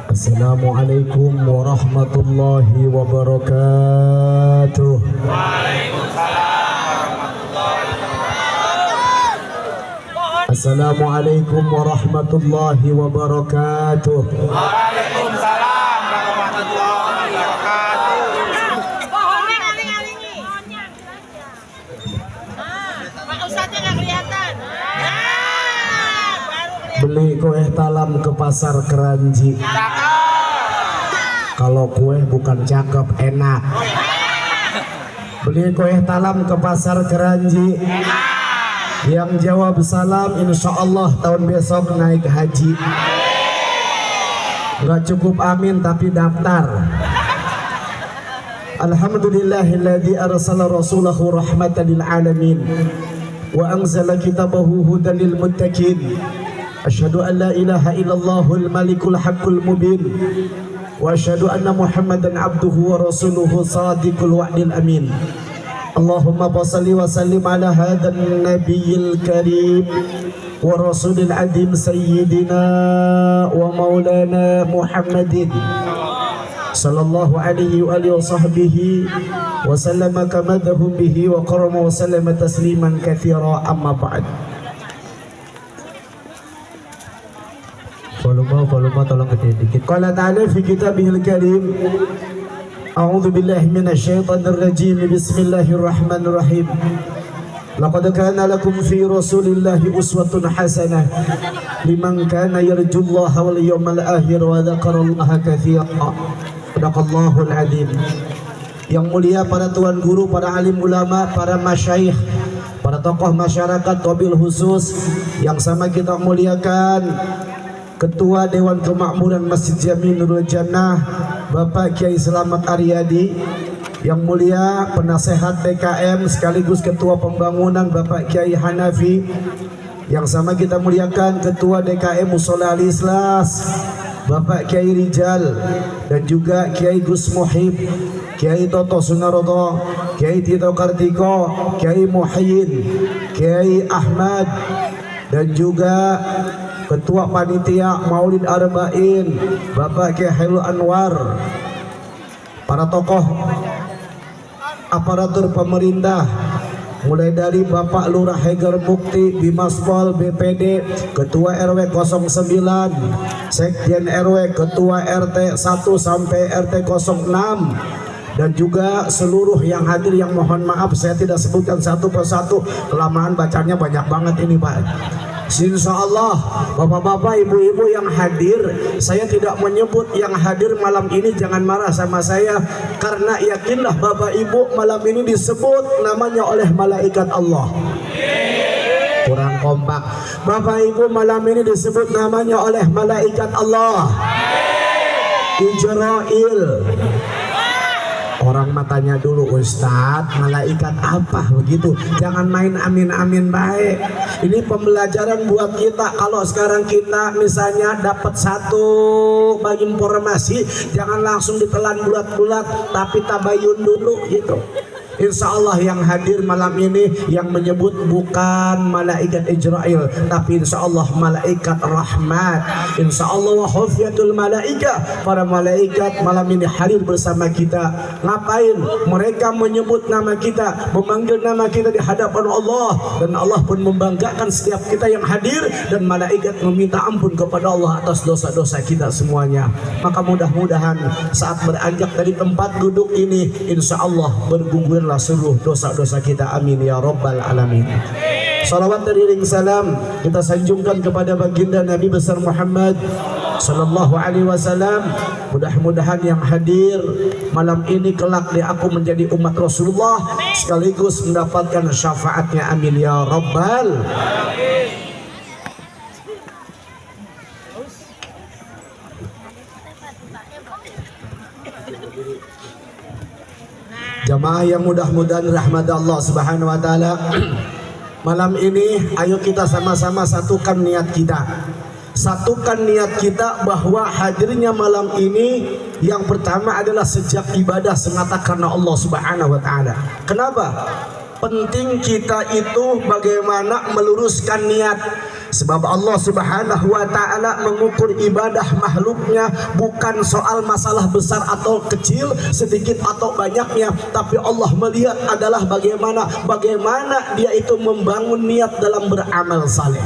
Assalamualaikum warahmatullahi wabarakatuh. Assalamualaikum warahmatullahi wabarakatuh. Waalaikumsalam warahmatullahi wabarakatuh. Pak Ustadznya nggak kelihatan. Beli kue talam ke pasar Keranji. Kalau kue bukan cakep, enak. Beli kue talam ke pasar Keranji. Yang jawab salam, insya Allah tahun besok naik haji. Gak cukup amin tapi daftar. Alhamdulillahilladzi arsala rasulahu rahmatan lil alamin wa anzala kitabahu hudan lil muttaqin. Asyhadu an la ilaha illallahul malikul haqqul mubin wa asyhadu anna Muhammadan abduhu wa rasuluhu sadiqul wa'dil amin. Allahumma salli wa sallim ala hadan nabiyil karim wa rasulil adim sayyidina wa maulana Muhammadin sallallahu alaihi wa alihi wa sahbihi wa sallama kamadahum bihi wa qarama wa sallama tasliman katsira, amma ba'd. Volume tolong gede dikit. Qala ta'ala fi kitabihil karim, a'udzu billahi minasyaitonir rajim, bismillahirrahmanirrahim. Laqad kana lakum fi rasulillahi uswatun hasanah liman kana yarjullaha wal yawmal akhir wa dzakarallaha katsiran. Sadaqallahul adzim. Yang mulia para tuan guru, para alim ulama, para masyayikh, para tokoh masyarakat wabil khusus yang sama kita muliakan, Ketua Dewan Kemakmuran Masjid Jami Nurul Jannah Bapak Kiai Selamat Aryadi, yang mulia penasehat DKM sekaligus Ketua Pembangunan Bapak Kiai Hanafi, yang sama kita muliakan Ketua DKM Mushola Al-Ikhlas Bapak Kiai Rijal, dan juga Kiai Gus Muhib, Kiai Toto Sunaroto, Kiai Tito Kartiko, Kiai Muhyiddin, Kiai Ahmad, dan juga Ketua Panitia Maulid Arba'in Bapak Kiai Hairul Anwar, para tokoh aparatur pemerintah mulai dari Bapak Lurah Heger Mukti, Bimaspol, BPD, Ketua RW 09, Sekjen RW, Ketua RT 1 sampai RT 06, dan juga seluruh yang hadir yang mohon maaf saya tidak sebutkan satu persatu, kelamaan bacanya banyak banget ini Pak. Insya Allah bapak-bapak, ibu-ibu yang hadir, saya tidak menyebut yang hadir malam ini, jangan marah sama saya, karena yakinlah bapak ibu malam ini disebut namanya oleh malaikat Allah. Kurang kompak. Bapak ibu malam ini disebut namanya oleh malaikat Allah, Ijrail. Orang matanya dulu, Ustadz, malaikat apa begitu? Jangan main amin-amin baik. Ini pembelajaran buat kita. Kalau sekarang kita misalnya dapat satu informasi, jangan langsung ditelan bulat-bulat, tapi tabayun dulu gitu. Insya Allah yang hadir malam ini yang menyebut bukan malaikat Ijrail, tapi insya Allah malaikat rahmat. Insya Allah wahufiatul malaika, para malaikat malam ini hadir bersama kita. Ngapain? Mereka menyebut nama kita, memanggil nama kita di hadapan Allah, dan Allah pun membanggakan setiap kita yang hadir, dan malaikat meminta ampun kepada Allah atas dosa-dosa kita semuanya. Maka mudah-mudahan saat beranjak dari tempat duduk ini, insya Allah bergugurlah seluruh dosa-dosa kita, amin ya rabbal alamin. Salawat dan iring salam kita sanjungkan kepada baginda Nabi besar Muhammad sallallahu alaihi wasallam. Mudah-mudahan yang hadir malam ini kelak di aku menjadi umat Rasulullah sekaligus mendapatkan syafaatnya, amin ya rabbal alamin. Jamaah yang mudah-mudahan rahmat Allah subhanahu wa ta'ala, malam ini ayo kita sama-sama satukan niat kita. Satukan niat kita bahwa hadirnya malam ini yang pertama adalah sejak ibadah semata karena Allah subhanahu wa ta'ala. Kenapa? penting kita itu bagaimana meluruskan niat. Sebab Allah Subhanahu wa ta'ala mengukur ibadah makhluknya bukan soal masalah besar atau kecil, sedikit atau banyaknya, tapi Allah melihat adalah bagaimana dia itu membangun niat dalam beramal saleh.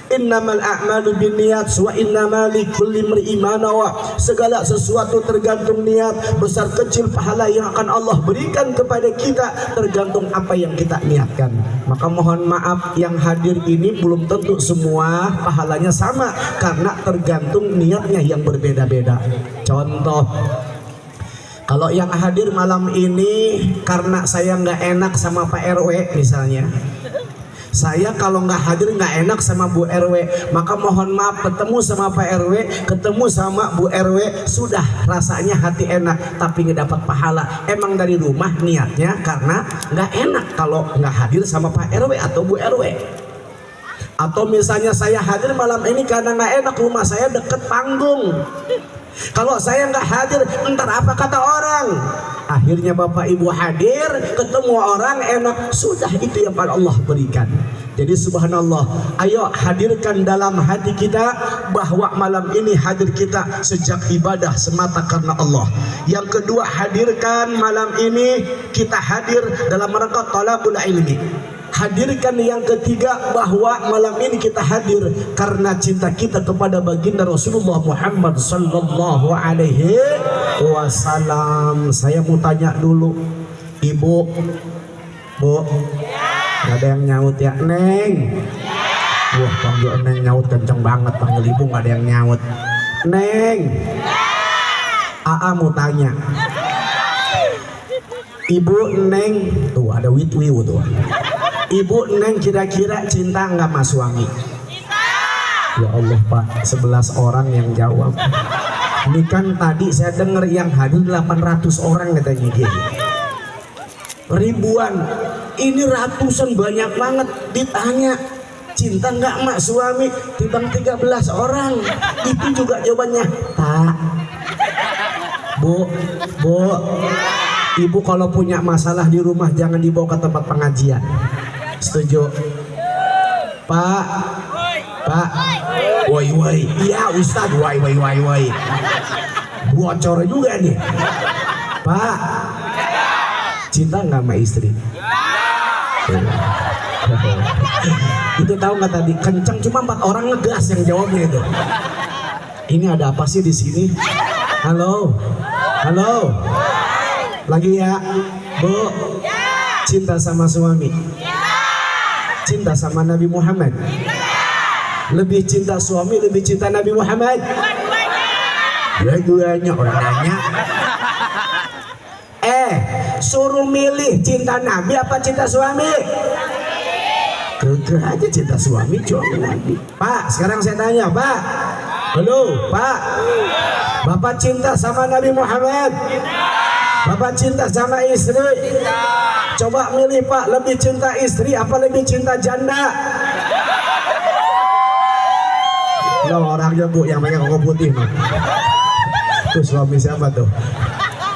Innamal a'malu binniyat wa innamal likulli imri'in ma nawa. Segala sesuatu tergantung niat, besar kecil pahala yang akan Allah berikan kepada kita tergantung apa yang kita niatkan. Maka mohon maaf yang hadir ini belum tentu semua pahalanya sama karena tergantung niatnya yang berbeda-beda. Contoh, kalau yang hadir malam ini karena saya nggak enak sama Pak RW misalnya, saya kalau nggak hadir nggak enak sama Bu RW, maka mohon maaf ketemu sama Pak RW, ketemu sama Bu RW, sudah rasanya hati enak tapi nggak dapat pahala. Emang dari rumah niatnya karena nggak enak kalau nggak hadir sama Pak RW atau Bu RW. Atau misalnya saya hadir malam ini karena nggak enak, rumah saya deket panggung. Kalau saya nggak hadir, entar apa kata orang? Akhirnya Bapak Ibu hadir, ketemu orang enak, sudah itu yang Allah berikan. Jadi subhanallah, ayo hadirkan dalam hati kita bahwa malam ini hadir kita sejak ibadah semata karena Allah. Yang kedua, hadirkan malam ini kita hadir dalam rangka talabul ilmi. Hadirkan yang ketiga bahwa malam ini kita hadir karena cinta kita kepada baginda Rasulullah Muhammad sallallahu alaihi wasallam. Saya mau tanya dulu, Ibu, Bu, gak ada yang nyaut ya? Neng, wah panggil Neng nyaut kenceng banget, panggil Ibu gak ada yang nyaut. Neng, Aa mau tanya, Ibu Neng, tuh ada wit-wiu tuh. Ibu Neng kira-kira cinta nggak mas suami? Cinta. Ya Allah Pak, 11 orang yang jawab. Ini kan tadi saya dengar yang hadir 800 orang katanya gini. Ribuan, ini ratusan banyak banget ditanya cinta nggak mak suami, timbang 13 orang. Itu juga jawabannya tak. Bu, Ibu kalau punya masalah di rumah jangan dibawa ke tempat pengajian. Setuju? Pak, woi, iya Ustad, woi, bocor juga nih. Pak, cinta nggak sama istri? Itu tahu nggak tadi kencang cuma 4 orang ngegas yang jawabnya itu. Ini ada apa sih di sini? Halo, lagi ya, Bu. Cinta sama suami? Cinta sama Nabi Muhammad? Lebih cinta suami, lebih cinta Nabi Muhammad? Dua-duanya orang nanya. Suruh milih cinta Nabi apa cinta suami? Keke aja cinta suami, cuma Nabi. Pak, sekarang saya tanya, Pak. Halo, Pak. Bapak cinta sama Nabi Muhammad? Bapak cinta sama istri? Coba milih Pak, lebih cinta istri apa lebih cinta janda? Lo orangnya Bu yang pakai koko putih mah. Tuh suami siapa tuh?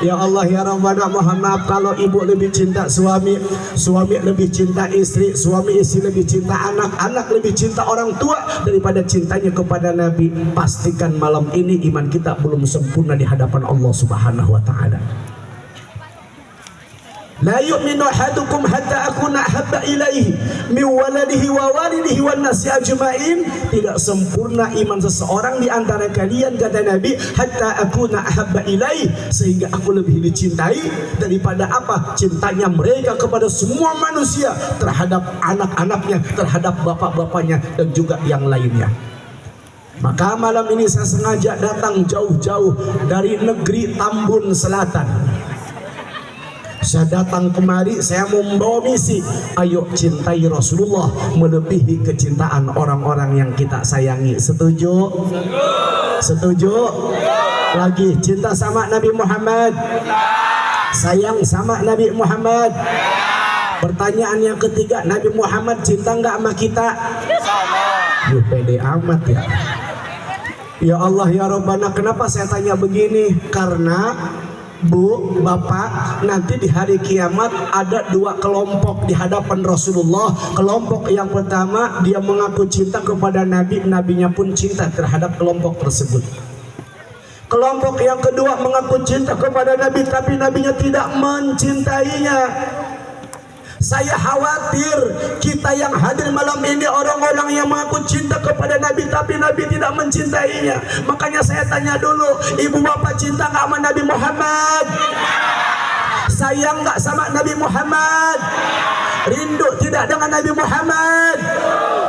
Ya Allah ya Rabbana, mohon maaf kalau ibu lebih cinta suami, suami lebih cinta istri, suami istri lebih cinta anak, anak lebih cinta orang tua daripada cintanya kepada Nabi. Pastikan malam ini iman kita belum sempurna di hadapan Allah Subhanahu wa taala. La yu'minu ahadukum hatta akuna ahabba ilaihi min waladihi wa walidihi wan nasi ajma'in. Tidak sempurna iman seseorang di antara kalian, kata Nabi, hatta akuna ahabba ilaihi, sehingga aku lebih dicintai daripada apa? Cintanya mereka kepada semua manusia, terhadap anak-anaknya, terhadap bapak-bapaknya dan juga yang lainnya. Maka malam ini saya sengaja datang jauh-jauh dari negeri Tambun Selatan. Saya datang kemari, saya mau membawa misi. Ayo cintai Rasulullah melebihi kecintaan orang-orang yang kita sayangi. Setuju? Setuju? Lagi cinta sama Nabi Muhammad? Sayang sama Nabi Muhammad? Pertanyaan yang ketiga, Nabi Muhammad cinta nggak sama kita? Lu pede amat ya. Ya Allah ya Rabbana, kenapa saya tanya begini? Karena Bu, Bapak, nanti di hari kiamat ada dua kelompok di hadapan Rasulullah. Kelompok yang pertama dia mengaku cinta kepada Nabi, Nabinya pun cinta terhadap kelompok tersebut. Kelompok yang kedua mengaku cinta kepada Nabi, tapi Nabinya tidak mencintainya. Saya khawatir kita yang hadir malam ini orang-orang yang mengaku cinta kepada Nabi tapi Nabi tidak mencintainya. Makanya saya tanya dulu, ibu bapak cinta nggak sama Nabi Muhammad? Sayang nggak sama Nabi Muhammad? Rindu tidak dengan Nabi Muhammad?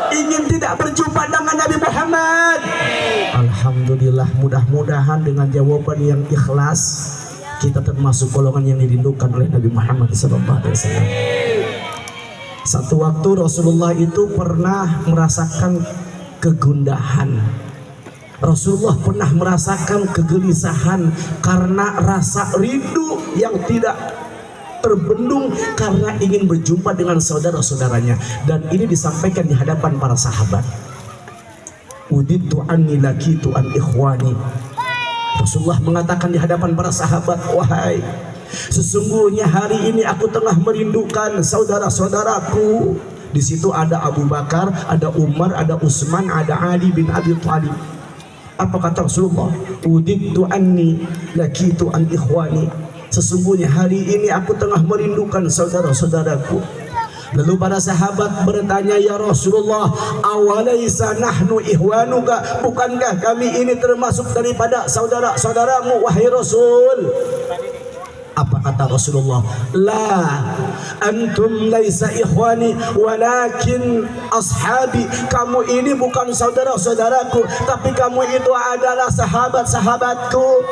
Ingin tidak berjumpa dengan Nabi Muhammad? Alhamdulillah, mudah-mudahan dengan jawaban yang ikhlas kita termasuk golongan yang dirindukan oleh Nabi Muhammad SAW. Satu waktu Rasulullah itu pernah merasakan kegundahan. Rasulullah pernah merasakan kegelisahan karena rasa rindu yang tidak terbendung karena ingin berjumpa dengan saudara-saudaranya, dan ini disampaikan di hadapan para sahabat. Uditu anni lakitu an ikhwani. Rasulullah mengatakan di hadapan para sahabat, wahai, sesungguhnya hari ini aku tengah merindukan saudara-saudaraku. Di situ ada Abu Bakar, ada Umar, ada Utsman, ada Ali bin Abi Thalib. Apa kata Rasulullah? Uditu anni lakitu an ikhwani. Sesungguhnya hari ini aku tengah merindukan saudara-saudaraku. Lalu para sahabat bertanya, ya Rasulullah, awalaisa nahnu ihwanuka? Bukankah kami ini termasuk daripada saudara-saudaramu, wahai Rasul? Apa kata Rasulullah? La, antum laisa ikhwani walakin ashabi. Kamu ini bukan saudara-saudaraku, tapi kamu itu adalah sahabat-sahabatku.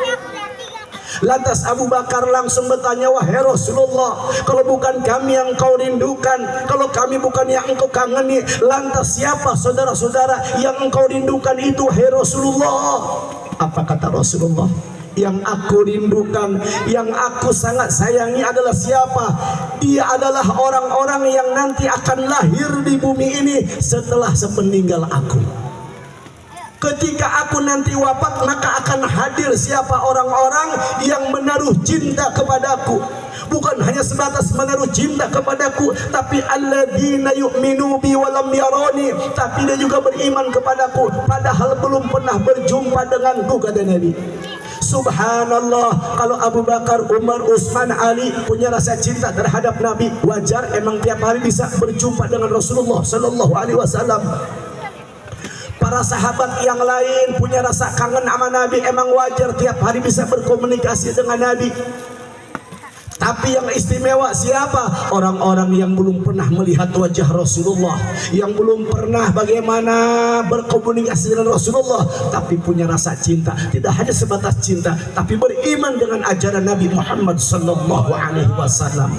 Lantas Abu Bakar langsung bertanya, wahai Rasulullah, kalau bukan kami yang kau rindukan, kalau kami bukan yang engkau kangeni, lantas siapa saudara-saudara yang engkau rindukan itu, wahai Rasulullah? Apa kata Rasulullah? Yang aku rindukan, yang aku sangat sayangi adalah siapa? Dia adalah orang-orang yang nanti akan lahir di bumi ini setelah sepeninggal aku. Ketika aku nanti wafat, maka akan hadir siapa orang-orang yang menaruh cinta kepadaku. Bukan hanya sebatas menaruh cinta kepadaku, tapi alladzina yu'minu bi wa lam yarani, tapi dia juga beriman kepadaku padahal belum pernah berjumpa denganku, kata Nabi. Subhanallah, kalau Abu Bakar, Umar, Utsman, Ali punya rasa cinta terhadap Nabi, wajar emang tiap hari bisa berjumpa dengan Rasulullah sallallahu alaihi wasallam. Para sahabat yang lain punya rasa kangen sama Nabi, emang wajar tiap hari bisa berkomunikasi dengan Nabi. Tapi yang istimewa siapa? Orang-orang yang belum pernah melihat wajah Rasulullah, yang belum pernah bagaimana berkomunikasi dengan Rasulullah, tapi punya rasa cinta. Tidak hanya sebatas cinta, tapi beriman dengan ajaran Nabi Muhammad sallallahu alaihi wasallam.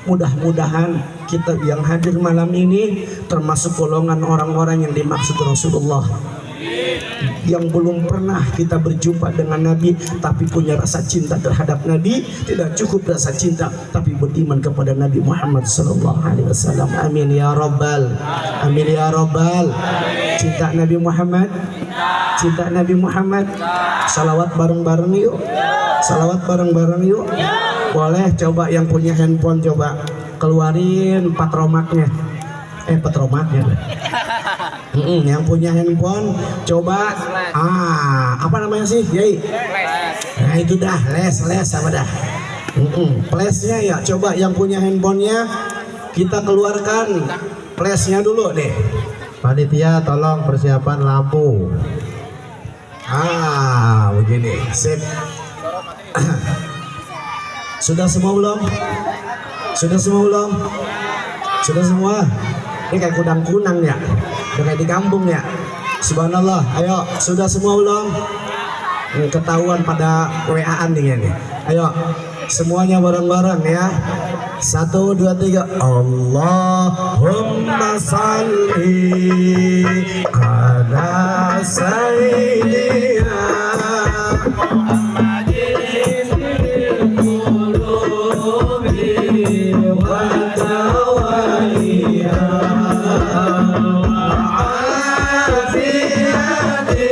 Mudah-mudahan kita yang hadir malam ini termasuk golongan orang-orang yang dimaksud Rasulullah, yang belum pernah kita berjumpa dengan Nabi tapi punya rasa cinta terhadap Nabi. Tidak cukup rasa cinta tapi beriman kepada Nabi Muhammad sallallahu alaihi wasallam. Amin ya rabbal, amin ya rabbal. Cinta Nabi Muhammad, cinta Nabi Muhammad. Salawat bareng-bareng yuk, salawat bareng-bareng yuk. Boleh coba yang punya handphone, coba keluarin patromaknya. Patromaknya. Yang punya handphone coba apa namanya sih, Yai? Nah itu dah, les apa dah? Flashnya ya, coba yang punya handphonenya kita keluarkan flashnya dulu deh. Panitia tolong persiapan lampu. Begini, sip. Sudah semua belum? Sudah semua belum? Sudah semua? Ini kayak kudang-kunang ya, udah kayak di kampung ya. Subhanallah, ayo sudah semua belum? Ketahuan pada WA-an nih. Ayo semuanya bareng-bareng ya. 1, 2, 3. Allahumma salli ala sayyidina Muhammadin qulubi wa tawaliha wa afiyati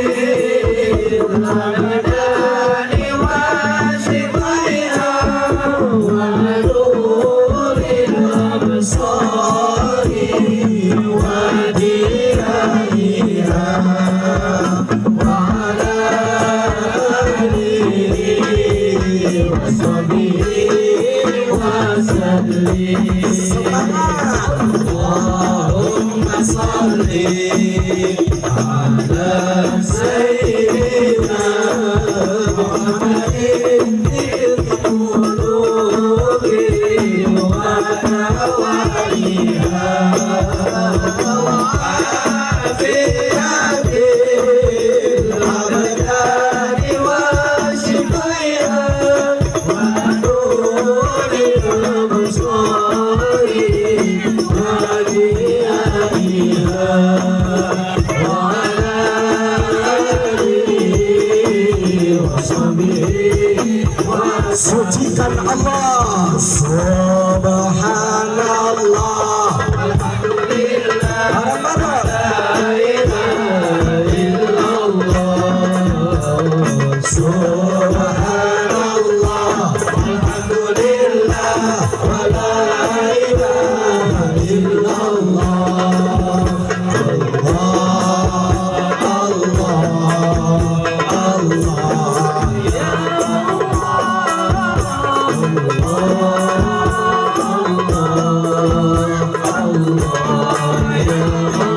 Allahumma salli ala sayyidina Muhammadin fil qulubi wa nawaiha wa afiyatil abdani wa shifaiha wa nuril busari wa diyaiha wa ala alihi wa sahbihi wa sucikan Allah subhanallah alhamdulillah subhanallah alhamdulillah wa la ilaha illallah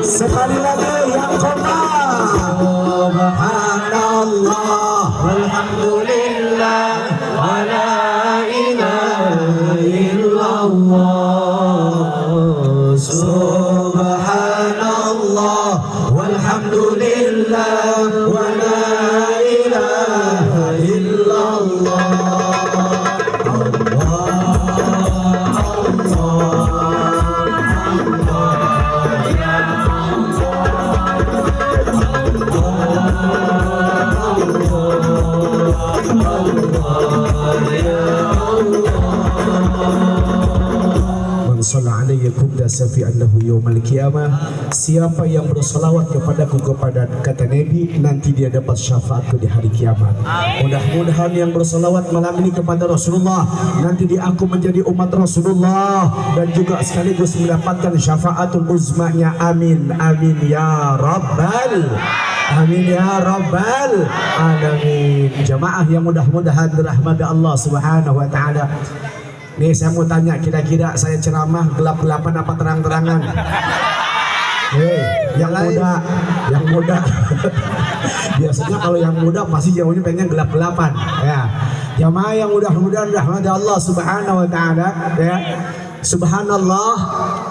sekali lagi yang kompak subhanallah walhamdulillah wa la ilaha illallah subhanallah walhamdulillah wa la ilaha illallah siapa yang bersolawat kepadaku kepada kata Nabi nanti dia dapat syafaatku di hari kiamat. Mudah-mudahan yang bersolawat malam ini kepada Rasulullah nanti diaku menjadi umat Rasulullah dan juga sekaligus mendapatkan syafaatul uzmanya. Amin amin ya rabbal amin ya rabbal alamin. Jamaah yang mudah-mudahan dirahmati Allah Subhanahu wa taala. Nih saya mau tanya, kira-kira saya ceramah gelap-gelapan apa terang-terangan? Yang muda. Biasanya kalau yang muda pasti jauhnya pengen gelap-gelapan. Ya, jamaah yang mudah-mudahan rahmat Allah Subhanahu wa taala. Ya, subhanallah,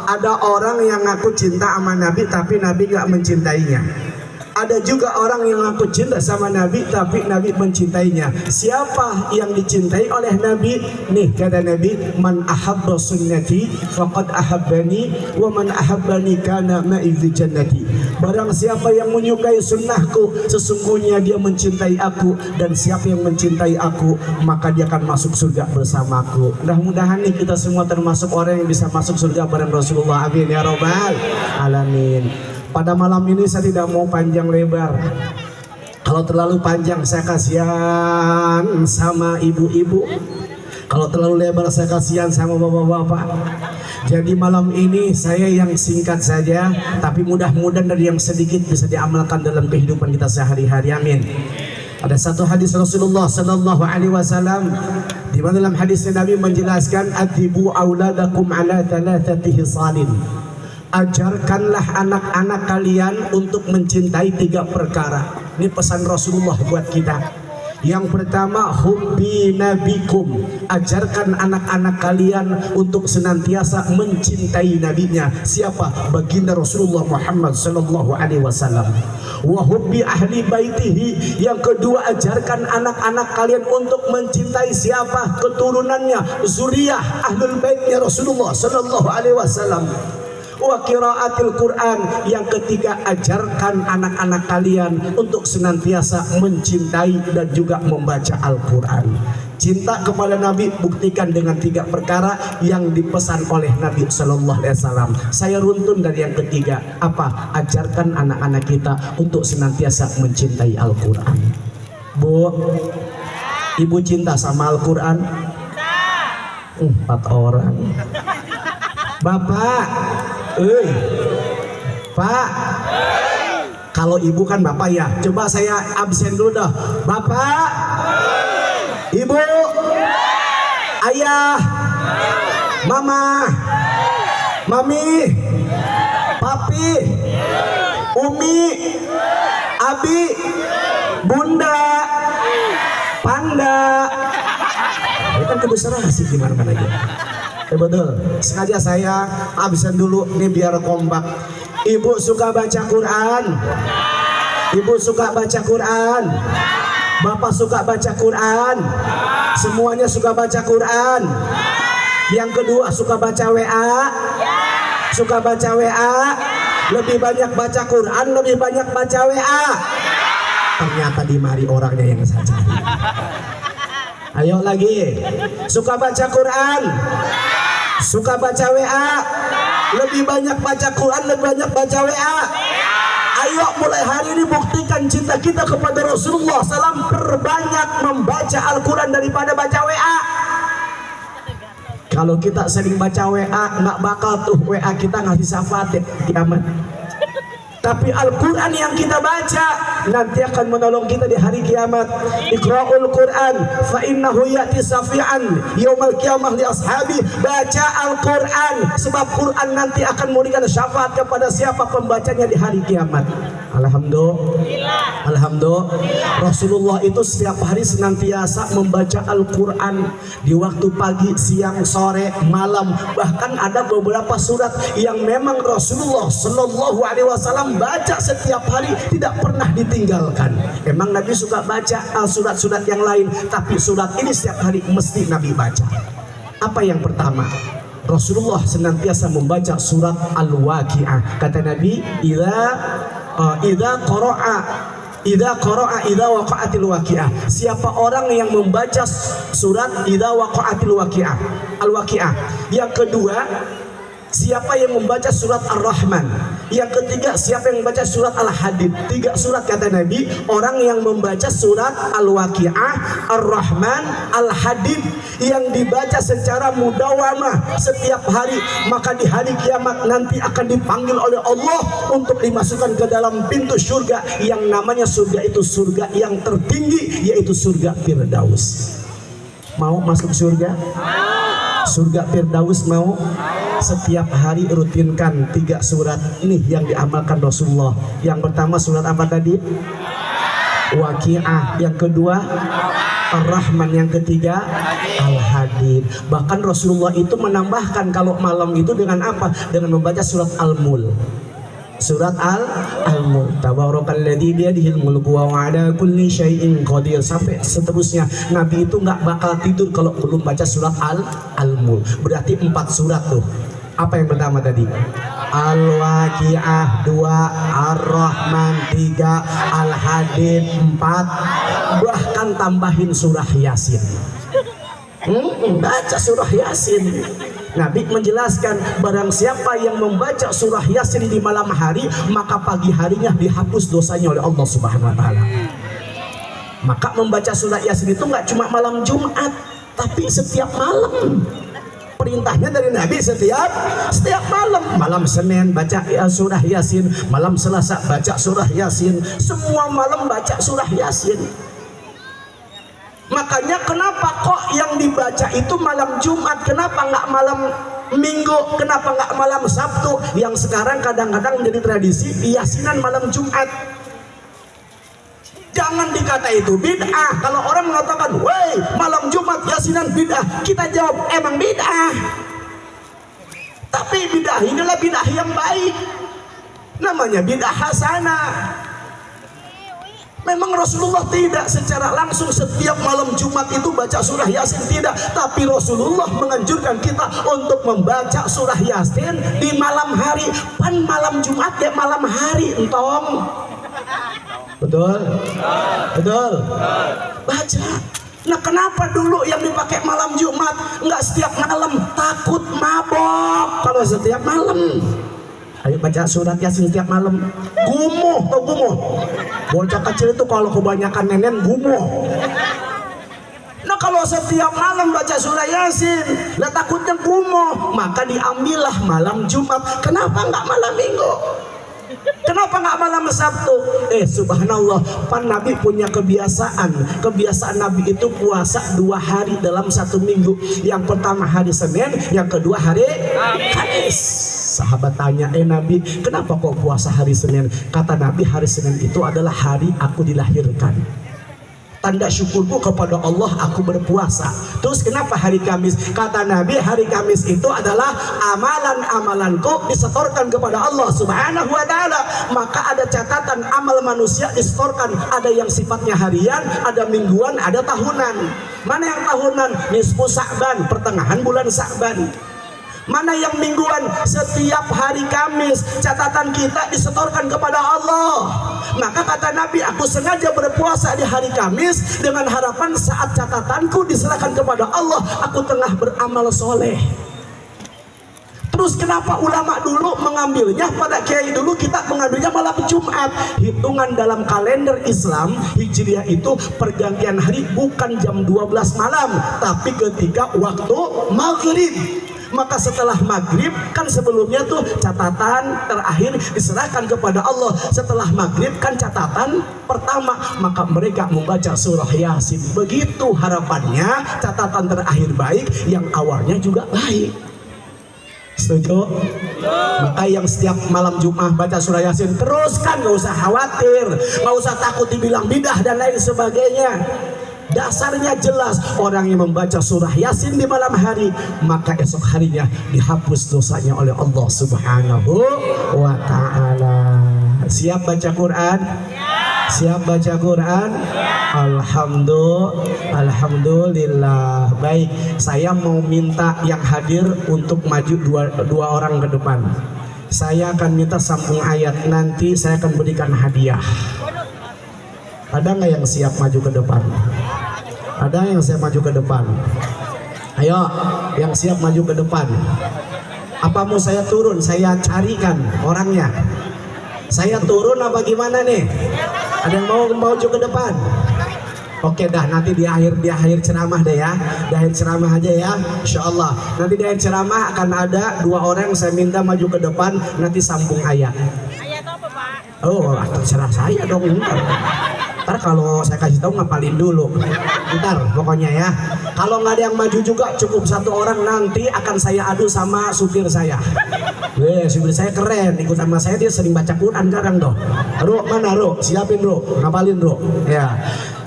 ada orang yang ngaku cinta sama Nabi tapi Nabi gak mencintainya. Ada juga orang yang ngaku cinta sama Nabi tapi Nabi mencintainya. Siapa yang dicintai oleh Nabi? Nih kata Nabi, man ahabba sunnati faqad ahabbani wa man ahabbani kana ma'i fi jannati. Barang siapa yang menyukai sunnahku, sesungguhnya dia mencintai aku, dan siapa yang mencintai aku maka dia akan masuk surga bersamaku. Mudah-mudahan nih kita semua termasuk orang yang bisa masuk surga bareng Rasulullah. Amin ya rabbal alamin. Pada malam ini saya tidak mau panjang lebar. Kalau terlalu panjang saya kasihan sama ibu-ibu. Kalau terlalu lebar saya kasihan sama bapak-bapak. Jadi malam ini saya yang singkat saja, tapi mudah-mudahan dari yang sedikit bisa diamalkan dalam kehidupan kita sehari-hari. Amin. Ada satu hadis Rasulullah Sallallahu Alaihi Wasallam di mana dalam hadisnya Nabi menjelaskan adibu auladakum ala thalathati hisalin. Ajarkanlah anak-anak kalian untuk mencintai 3 perkara. Ini pesan Rasulullah buat kita. Yang pertama, hubbi nabikum. Ajarkan anak-anak kalian untuk senantiasa mencintai nabinya. Siapa? Baginda Rasulullah Muhammad sallallahu alaihi wasallam. Wa hubbi ahli baitihi. Yang kedua, ajarkan anak-anak kalian untuk mencintai siapa? Keturunannya, zuriyah ahlul baitnya Rasulullah sallallahu alaihi wasallam. Wa qiraatil Quran. Yang ketiga, ajarkan anak-anak kalian untuk senantiasa mencintai dan juga membaca Al-Quran. Cinta kepada Nabi buktikan dengan 3 perkara yang dipesan oleh Nabi Sallallahu Alaihi Wasallam. Saya runtun dari yang ketiga. Apa? Ajarkan anak-anak kita untuk senantiasa mencintai Al-Quran. Bu, ibu cinta sama Al-Quran? 4 orang. Bapak, Pak, kalau ibu kan bapak ya. Coba saya absen dulu dah. Bapak, ibu, Ayah, Mama, Mami, Papi, Umi, Abi, Bunda, Panda. Ini kan kudu serasi gimana aja. Betul. Sengaja saya habisan dulu nih biar kompak. Ibu suka baca Quran. Ibu suka baca Quran. Bapak suka baca Quran. Semuanya suka baca Quran. Yang kedua suka baca WA. Suka baca WA. Lebih banyak baca Quran, lebih banyak baca WA. Ternyata di mari orangnya yang saya cari. Ayo lagi. Suka baca Quran. Suka baca WA. Lebih banyak baca Quran, lebih banyak baca WA. Ayo mulai hari ini buktikan cinta kita kepada Rasulullah SAW. Perbanyak membaca Al-Quran daripada baca WA. Kalau kita sering baca WA, nggak bakal tuh WA kita ngasih syafaat kiamat. Tapi Al-Quran yang kita baca nanti akan menolong kita di hari kiamat. Iqra'ul Quran fa innahu ya'ti safi'an yaumal qiyamah li ashabi. Baca Al-Quran sebab Quran nanti akan memberikan syafaat kepada siapa pembacanya di hari kiamat. Alhamdulillah. Alhamdulillah. Rasulullah itu setiap hari senantiasa membaca Al-Quran di waktu pagi, siang, sore, malam. Bahkan ada beberapa surat yang memang Rasulullah Shallallahu Alaihi Wasallam baca setiap hari, tidak pernah ditinggalkan. Emang Nabi suka baca surat-surat yang lain, tapi surat ini setiap hari mesti Nabi baca. Apa yang pertama? Rasulullah senantiasa membaca surat Al-Waqi'ah. Kata Nabi, idza waqa'atil waqi'ah. Siapa orang yang membaca surat idza waqa'atil waqi'ah, Al-Waqi'ah. Yang kedua, siapa yang membaca surat Ar-Rahman. Yang ketiga, siapa yang membaca surat Al-Hadid. 3 surat kata Nabi. Orang yang membaca surat Al-Waqi'ah, Ar-Rahman, Al-Hadid yang dibaca secara mudawamah setiap hari, maka di hari kiamat nanti akan dipanggil oleh Allah untuk dimasukkan ke dalam pintu surga. Yang namanya surga itu surga yang tertinggi, yaitu surga Firdaus. Mau masuk surga? Surga Firdaus mau? Setiap hari rutinkan 3 surat ini yang diamalkan Rasulullah. Yang pertama surat apa tadi? Waqi'ah. Yang kedua Ar-Rahman. Yang ketiga Al-Hadid. Bahkan Rasulullah itu menambahkan kalau malam itu dengan apa? Dengan membaca surat Al-Mulk. Surat Al-Mulk. Tabarakalladzi biyadihil mulku wa ala kulli syai'in qadir, sampai seterusnya. Nabi itu nggak bakal tidur kalau belum baca surat Al-Mulk. Berarti 4 surat tuh. Apa yang pertama tadi? Al-Waqi'ah 2, Ar-Rahman 3, Al-Hadid 4. Bahkan tambahin surah Yasin. Baca surah Yasin. Nabi menjelaskan barang siapa yang membaca surah Yasin di malam hari, maka pagi harinya dihapus dosanya oleh Allah Subhanahu wa taala. Maka membaca surah Yasin itu nggak cuma malam Jumat, tapi setiap malam. Perintahnya dari Nabi setiap malam. Malam Senin baca surah Yasin, malam Selasa baca surah Yasin, semua malam baca surah Yasin. Makanya kenapa kok yang dibaca itu malam Jumat, kenapa nggak malam Minggu, kenapa nggak malam Sabtu? Yang sekarang kadang-kadang menjadi tradisi Yasinan malam Jumat. Jangan dikata itu bid'ah. Kalau orang mengatakan, "Woi, malam Jumat Yasinan bid'ah," kita jawab, emang bid'ah. Tapi bid'ah inilah bid'ah yang baik. Namanya bid'ah hasanah. Memang Rasulullah tidak secara langsung setiap malam Jumat itu baca surah Yasin, tidak. Tapi Rasulullah menganjurkan kita untuk membaca surah Yasin di malam hari. Pan malam Jumat ya malam hari, entong. Betul? Betul? Baca. Nah kenapa dulu yang dipakai malam Jumat nggak setiap malam? Takut mabok kalau setiap malam. Ayo baca surat Yasin setiap malam. Gumuh, tau gumuh? Bocah kecil itu kalau kebanyakan nenen gumuh. Nah kalau setiap malam baca surah Yasin, lah takutnya gumuh, maka diambillah malam Jumat. Kenapa nggak malam Minggu? Kenapa nggak malam Sabtu? Subhanallah, pan Nabi punya kebiasaan Nabi itu puasa 2 hari dalam 1 minggu. Yang pertama hari Senin, yang kedua hari Kamis. Sahabat tanya, Nabi, kenapa kok puasa hari Senin? Kata Nabi, hari Senin itu adalah hari aku dilahirkan. Tanda syukurku kepada Allah aku berpuasa. Terus kenapa hari Kamis? Kata Nabi, hari Kamis itu adalah amalan-amalanku disetorkan kepada Allah Subhanahu wa ta'ala. Maka ada catatan amal manusia disetorkan. Ada yang sifatnya harian, ada mingguan, ada tahunan. Mana yang tahunan? Nisfu Sa'ban, pertengahan bulan Sa'ban. Mana yang mingguan? Setiap hari Kamis catatan kita disetorkan kepada Allah. Maka kata Nabi, aku sengaja berpuasa di hari Kamis dengan harapan saat catatanku diserahkan kepada Allah, aku tengah beramal soleh. Terus kenapa ulama dulu mengambilnya, pada kiai dulu kita mengambilnya malam Jumat? Hitungan dalam kalender Islam Hijriah itu pergantian hari bukan jam 12 malam, tapi ketika waktu maghrib. Maka setelah maghrib, kan sebelumnya tuh catatan terakhir diserahkan kepada Allah. Setelah maghrib kan catatan pertama, maka mereka membaca surah Yasin. Begitu harapannya catatan terakhir baik, yang awalnya juga baik. Setuju? Maka yang setiap malam Jumat baca surah Yasin teruskan, gak usah khawatir, gak usah takut dibilang bidah dan lain sebagainya. Dasarnya jelas, orang yang membaca surah Yasin di malam hari, maka esok harinya dihapus dosanya oleh Allah Subhanahu wa ta'ala. Siap baca Quran? Siap baca Quran? Alhamdulillah. Baik, saya mau minta yang hadir untuk maju dua orang ke depan. Saya akan minta sambung ayat, nanti saya akan berikan hadiah. Ada nggak yang siap maju ke depan? Ada yang siap maju ke depan? Ayo, yang siap maju ke depan. Apa mau saya turun? Saya carikan orangnya. Saya turun apa gimana nih? Ada yang mau maju ke depan? Oke dah, nanti di akhir ceramah deh ya. Di akhir ceramah aja ya, insya Allah. Nanti di akhir ceramah akan ada 2 orang yang saya minta maju ke depan, nanti sambung ayat. Ayat apa, Pak? Oh, terserah saya dong. Ntar kalau saya kasih tahu ngapalin dulu. Ntar pokoknya ya. Kalau nggak ada yang maju juga, cukup 1 orang, nanti akan saya adu sama supir saya. Supir saya keren, ikut sama saya, dia sering baca Quran sekarang dong. Ru, mana Ru? Siapin Ru, ngapalin Ru. Ya.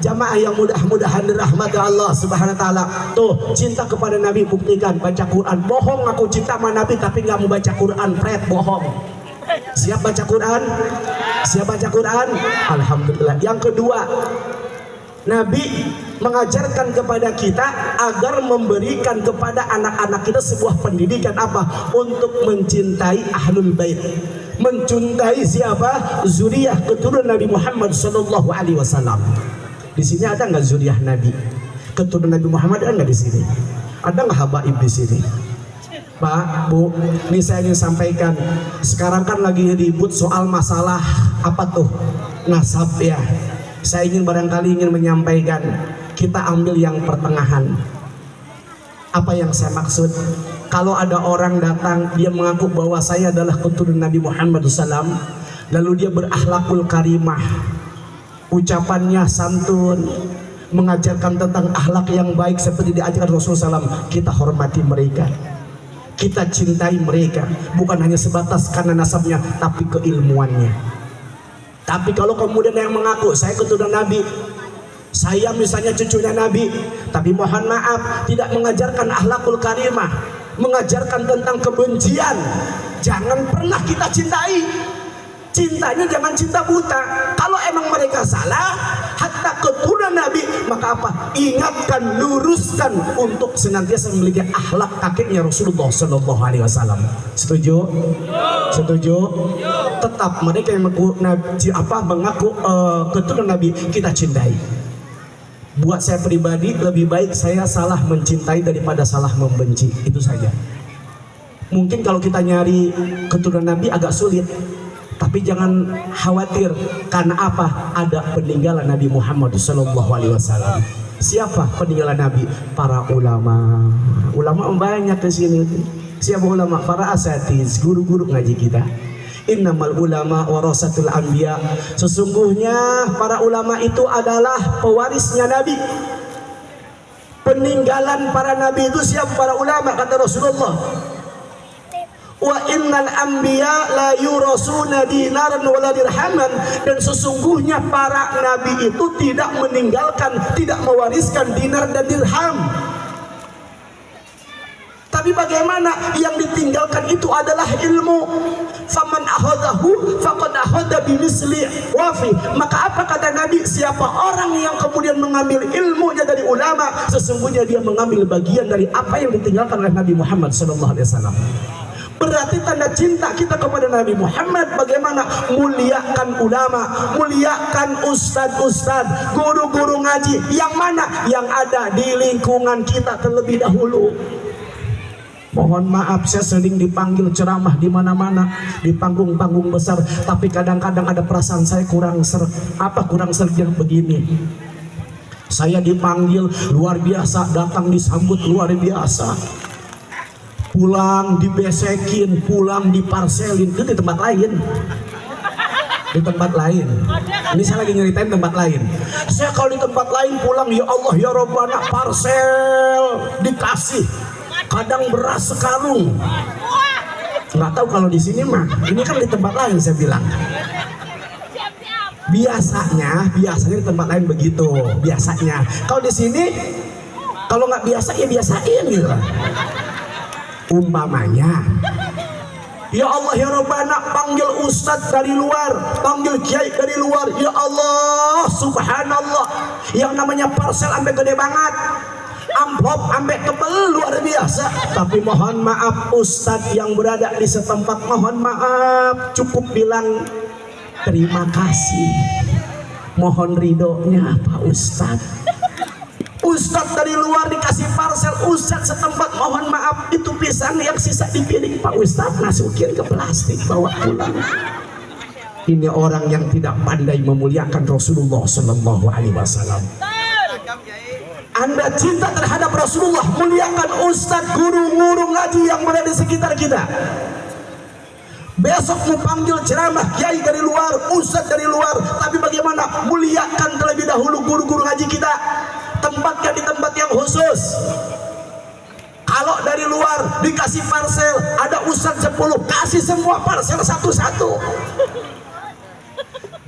Jamaah yang mudah-mudahan dirahmati Allah Subhanahu wa ta'ala. Tuh, cinta kepada Nabi buktikan baca Quran. Bohong aku cinta sama Nabi tapi nggak mau baca Quran, pret, bohong. Siap baca Quran? Siap baca Quran? Alhamdulillah. Yang kedua, Nabi mengajarkan kepada kita agar memberikan kepada anak-anak kita sebuah pendidikan apa? Untuk mencintai ahlul bait. Mencintai siapa? Zuriyah keturunan Nabi Muhammad sallallahu alaihi wasallam. Di sini ada nggak zuriyah Nabi? Keturunan Nabi Muhammad ada nggak di sini? Ada nggak habaib di sini? Pak, Bu, ini saya ingin sampaikan. Sekarang kan lagi ribut soal masalah apa tuh? Nasab ya. Saya barangkali ingin menyampaikan, kita ambil yang pertengahan. Apa yang saya maksud? Kalau ada orang datang, dia mengaku bahwa saya adalah keturunan Nabi Muhammad SAW, lalu dia berakhlakul karimah, ucapannya santun, mengajarkan tentang akhlak yang baik seperti diajarkan Rasulullah SAW, kita hormati mereka. Kita cintai mereka, bukan hanya sebatas karena nasabnya, tapi keilmuannya. Tapi kalau kemudian yang mengaku saya keturunan Nabi, saya misalnya cucunya Nabi, tapi mohon maaf tidak mengajarkan akhlakul karimah, mengajarkan tentang kebencian, jangan pernah kita cintai. Cintanya jangan cinta buta. Kalau emang mereka salah, hatta keturunan Nabi, maka apa? Ingatkan, luruskan untuk senantiasa memiliki akhlak kakeknya Rasulullah Sallallahu Alaihi Wasallam. Setuju? Setuju? Tetap mereka yang mengaku keturunan Nabi kita cintai. Buat saya pribadi lebih baik saya salah mencintai daripada salah membenci. Itu saja. Mungkin kalau kita nyari keturunan Nabi agak sulit. Tapi jangan khawatir, karena apa? Ada peninggalan Nabi Muhammad Sallallahu Alaihi Wasallam. Siapa peninggalan Nabi? Para ulama. Ulama banyak di sini. Siapa ulama? Para asatiz, guru-guru ngaji kita. Innamal ulama warasatul anbiya. Sesungguhnya para ulama itu adalah pewarisnya Nabi. Peninggalan para nabi itu siapa? Para ulama, kata Rasulullah. Wa innal anbiya la yurasuna dinaran wala dirhaman. Dan sesungguhnya para nabi itu tidak meninggalkan, tidak mewariskan dinar dan dirham. Tapi bagaimana yang ditinggalkan itu adalah ilmu. Faman ahadahu faqad ahada bimisli wafi. Maka apa kata Nabi? Siapa orang yang kemudian mengambil ilmunya dari ulama, sesungguhnya dia mengambil bagian dari apa yang ditinggalkan oleh Nabi Muhammad SAW. Berarti tanda cinta kita kepada Nabi Muhammad bagaimana? Muliakan ulama, muliakan ustad-ustad, guru-guru ngaji. Yang mana? Yang ada di lingkungan kita terlebih dahulu. Mohon maaf, saya sering dipanggil ceramah di mana-mana, di panggung-panggung besar, tapi kadang-kadang ada perasaan saya kurang yang begini. Saya dipanggil luar biasa, datang disambut luar biasa. Pulang dibesekin, pulang diparselin, itu di tempat lain. Di tempat lain. Ini saya lagi nyeritain tempat lain. Saya kalau di tempat lain pulang, ya Allah ya Rabbana, parsel dikasih. Kadang beras sekarung. Nggak tahu kalau di sini mah. Ini kan di tempat lain saya bilang. Biasanya di tempat lain begitu. Biasanya. Kalau di sini, kalau nggak biasa ya biasain gitu. Umpamanya, ya Allah ya Rabbana, panggil ustadz dari luar, panggil kiai dari luar. Ya Allah, subhanallah, yang namanya parcel sampai gede banget, amplop sampai tebel luar biasa. Tapi mohon maaf, ustadz yang berada di setempat, mohon maaf, cukup bilang terima kasih, mohon ridhonya Pak Ustadz. Ustadz dari luar dikasih parcel, ustadz setempat mohon maaf, itu pisang yang sisa di piring Pak Ustadz masukin ke plastik bawa pulang. Ini orang yang tidak pandai memuliakan Rasulullah Sallallahu Alaihi Wasallam. Anda cinta terhadap Rasulullah, muliakan ustadz, guru-guru ngaji yang berada di sekitar kita. Besok mau panggil ceramah kiai dari luar, ustadz dari luar, tapi bagaimana? Muliakan terlebih dahulu guru-guru ngaji kita. Tempatnya di tempat yang khusus. Kalau dari luar dikasih parcel, ada ustadz 10, kasih semua parcel satu-satu.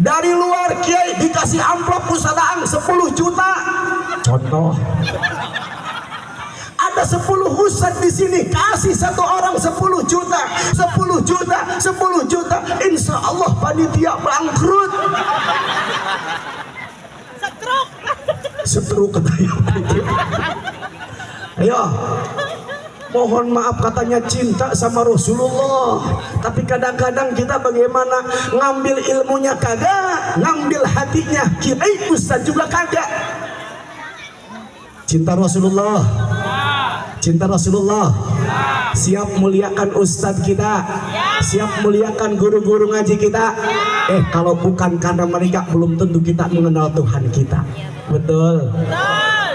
Dari luar kiai dikasih amplop ustadz 10 juta. Contoh. Ada 10 ustadz di sini, kasih satu orang 10 juta, 10 juta, 10 juta. Insya Allah panitia bangkrut. Setruk katanya. Ayo, mohon maaf katanya cinta sama Rasulullah, tapi kadang-kadang kita bagaimana? Ngambil ilmunya kagak, ngambil hatinya kiai ustaz juga kagak. Cinta Rasulullah, cinta Rasulullah, siap muliakan ustadz kita, siap muliakan guru-guru ngaji kita. Kalau bukan karena mereka, belum tentu kita mengenal Tuhan kita. Betul.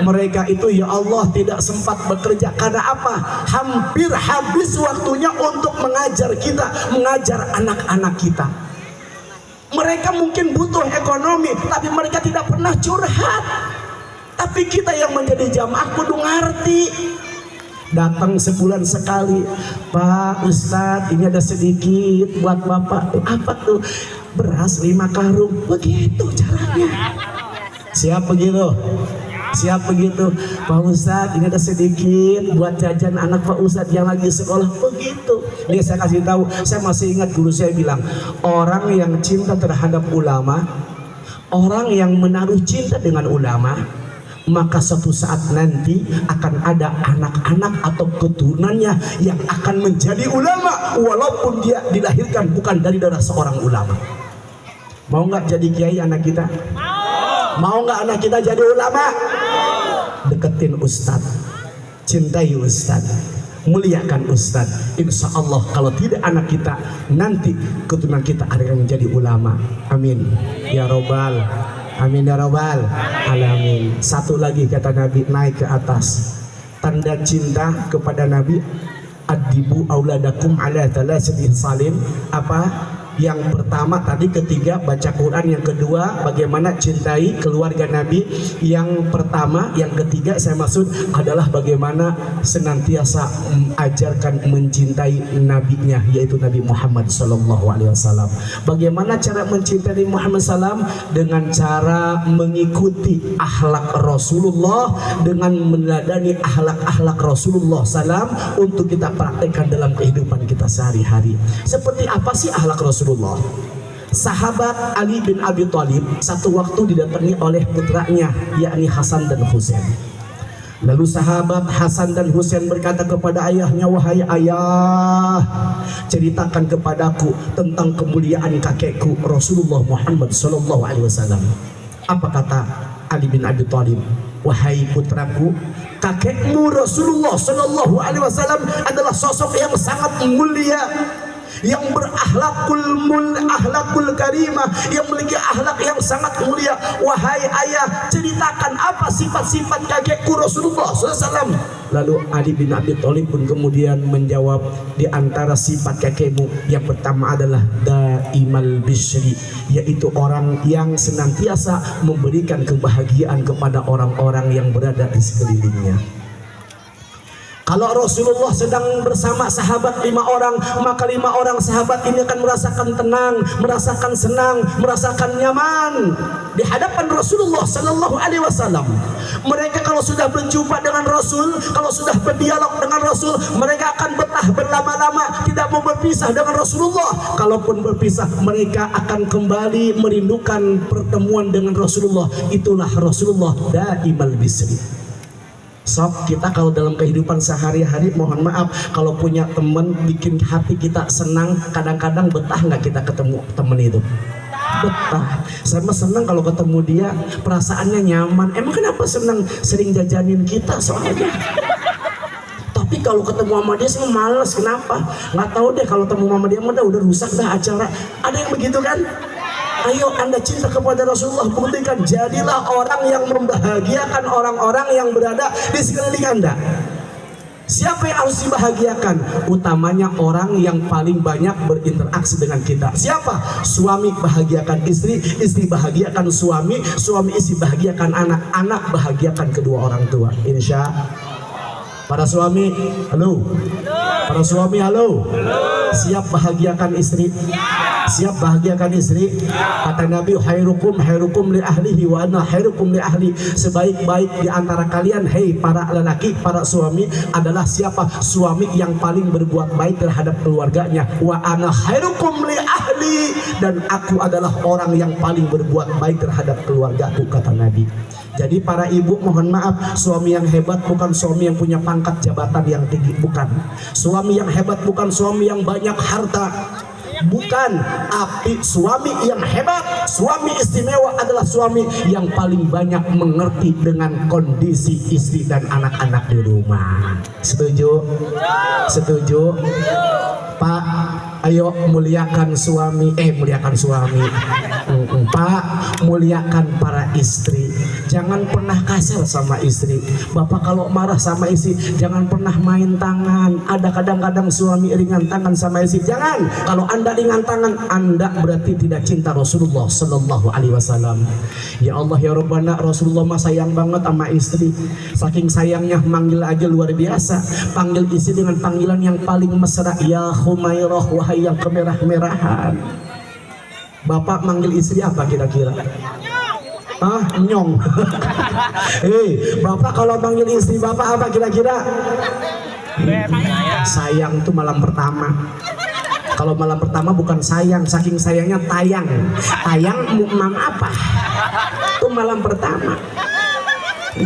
Mereka itu ya Allah tidak sempat bekerja karena apa? Hampir habis waktunya untuk mengajar kita, mengajar anak-anak kita. Mereka mungkin butuh ekonomi, tapi mereka tidak pernah curhat. Tapi kita yang menjadi jamaah kudu ngerti. Datang sebulan sekali, Pak Ustadz, ini ada sedikit buat Bapak. Apa tuh? Beras 5 karung. Begitu caranya. Siap begitu? Siap begitu? Pak Ustadz, ini ada sedikit buat jajan anak Pak Ustadz yang lagi sekolah. Begitu. Ini saya kasih tahu, saya masih ingat guru saya bilang, orang yang cinta terhadap ulama, orang yang menaruh cinta dengan ulama, maka suatu saat nanti akan ada anak-anak atau keturunannya yang akan menjadi ulama, walaupun dia dilahirkan bukan dari darah seorang ulama. Mau nggak jadi kiai anak kita? Mau nggak anak kita jadi ulama? Deketin ustadz, cintai ustadz, muliakan ustadz. Insya Allah kalau tidak anak kita, nanti keturunan kita ada yang menjadi ulama. Amin ya robbal, amin ya robbal alamin. Satu lagi kata Nabi, naik ke atas. Tanda cinta kepada Nabi, adibu auladakum ala thalathati salim. Apa? Yang pertama tadi, ketiga baca Quran, yang kedua bagaimana cintai keluarga Nabi, yang pertama, yang ketiga saya maksud adalah bagaimana senantiasa mengajarkan mencintai nabinya, yaitu Nabi Muhammad SAW. Bagaimana cara mencintai Muhammad SAW? Dengan cara mengikuti akhlak Rasulullah, dengan meneladani akhlak Rasulullah SAW untuk kita praktekkan dalam kehidupan kita sehari-hari. Seperti apa sih akhlak Rasulullah? Sahabat Ali bin Abi Thalib satu waktu didatangi oleh putranya, yakni Hasan dan Husain. Lalu sahabat Hasan dan Husain berkata kepada ayahnya, "Wahai ayah, ceritakan kepadaku tentang kemuliaan kakekku Rasulullah Muhammad SAW." Apa kata Ali bin Abi Thalib? "Wahai putraku, kakekmu Rasulullah SAW adalah sosok yang sangat mulia, yang akhlakul karimah, yang memiliki akhlak yang sangat mulia. Wahai ayah, ceritakan apa sifat-sifat kakekku Rasulullah SAW." Lalu Ali bin Abi Thalib pun kemudian menjawab, di antara sifat kakekmu yang pertama adalah daimal bisri, yaitu orang yang senantiasa memberikan kebahagiaan kepada orang-orang yang berada di sekelilingnya. Kalau Rasulullah sedang bersama sahabat 5 orang, maka 5 orang sahabat ini akan merasakan tenang, merasakan senang, merasakan nyaman di hadapan Rasulullah Sallallahu Alaihi Wasallam. Mereka kalau sudah berjumpa dengan Rasul, kalau sudah berdialog dengan Rasul, mereka akan betah berlama-lama, tidak mau berpisah dengan Rasulullah. Kalaupun berpisah, mereka akan kembali merindukan pertemuan dengan Rasulullah. Itulah Rasulullah daimal bisri. Sob, kita kalau dalam kehidupan sehari-hari, mohon maaf, kalau punya teman bikin hati kita senang, kadang-kadang betah nggak kita ketemu teman itu? Betah. Saya mah senang kalau ketemu dia, perasaannya nyaman. Emang kenapa senang? Sering jajanin kita soalnya. Tapi kalau ketemu sama dia semua males. Kenapa? Nggak tahu deh, kalau ketemu sama dia udah rusak dah acara. Ada yang begitu kan? Ayo Anda cinta kepada Rasulullah, buktikan, jadilah orang yang membahagiakan orang-orang yang berada di sekeliling Anda. Siapa yang harus dibahagiakan? Utamanya orang yang paling banyak berinteraksi dengan kita. Siapa? Suami bahagiakan istri, istri bahagiakan suami, suami istri bahagiakan anak, anak bahagiakan kedua orang tua. Insya para suami, halo. Para suami, halo. Siap bahagiakan istri? Siap bahagiakan istri? Kata Nabi, khairukum li ahlihi wa ana khairukum li ahli. Sebaik-baik di antara kalian, hei para lelaki, para suami, adalah siapa? Suami yang paling berbuat baik terhadap keluarganya. Wa ana khairukum li ahli, dan aku adalah orang yang paling berbuat baik terhadap keluargaku, kata Nabi. Jadi para ibu, mohon maaf, suami yang hebat bukan suami yang punya pangkat jabatan yang tinggi, bukan. Suami yang hebat bukan suami yang banyak harta, bukan. Tapi suami yang hebat, suami istimewa adalah suami yang paling banyak mengerti dengan kondisi istri dan anak-anak di rumah. Setuju? Setuju? Pak, ayo muliakan suami, muliakan suami. Pak, muliakan para istri. Jangan pernah kasar sama istri. Bapak kalau marah sama istri, jangan pernah main tangan. Ada kadang-kadang suami ringan tangan sama istri. Jangan. Kalau Anda ringan tangan, Anda berarti tidak cinta Rasulullah Sallallahu Alaihi Wasallam. Ya Allah ya Rabbana, Rasulullah mah sayang banget sama istri. Saking sayangnya, manggil aja luar biasa. Panggil istri dengan panggilan yang paling mesra. Ya Humairah, wahai yang kemerah-merahan. Bapak manggil istri apa kira-kira? Nyong. Bapak kalau manggil istri Bapak apa kira-kira? Sayang itu malam pertama. Kalau malam pertama bukan sayang, saking sayangnya tayang. Tayang mam apa? Itu malam pertama.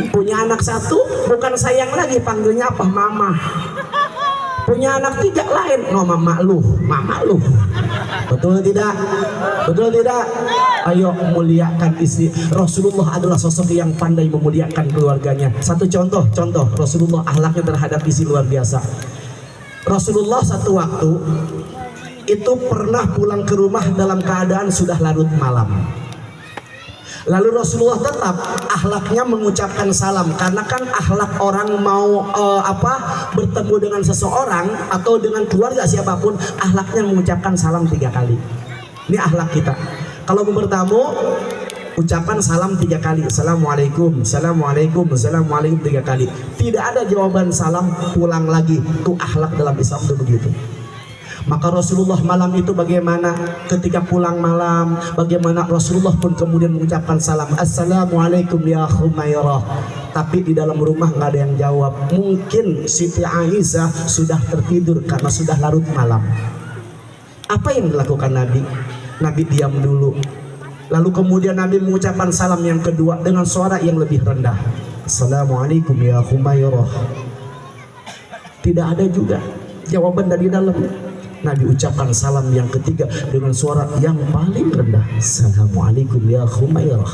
Punya anak satu, bukan sayang lagi, panggilnya apa? Mama. Punya anak 3 lain, no mama lu. Betul tidak? Betul tidak? Ayo muliakan istri. Rasulullah adalah sosok yang pandai memuliakan keluarganya. Satu contoh Rasulullah akhlaknya terhadap istri luar biasa. Rasulullah satu waktu itu pernah pulang ke rumah dalam keadaan sudah larut malam. Lalu Rasulullah tetap akhlaknya mengucapkan salam, karena kan akhlak orang mau bertemu dengan seseorang atau dengan keluarga siapapun, akhlaknya mengucapkan salam 3 kali. Ini akhlak kita. Kalau mau bertamu, ucapan salam 3 kali. Assalamualaikum, assalamualaikum, assalamualaikum 3 kali. Tidak ada jawaban salam pulang lagi. Itu akhlak dalam Islam itu begitu. Maka Rasulullah malam itu bagaimana ketika pulang malam, bagaimana Rasulullah pun kemudian mengucapkan salam, Assalamualaikum ya Khumairah. Tapi di dalam rumah nggak ada yang jawab. Mungkin Siti Aisyah sudah tertidur karena sudah larut malam. Apa yang dilakukan Nabi? Nabi diam dulu. Lalu kemudian Nabi mengucapkan salam yang kedua dengan suara yang lebih rendah. Assalamualaikum ya Khumairah. Tidak ada juga jawaban dari dalam. Nabi ucapkan salam yang ketiga dengan suara yang paling rendah. Assalamualaikum ya Khumairah.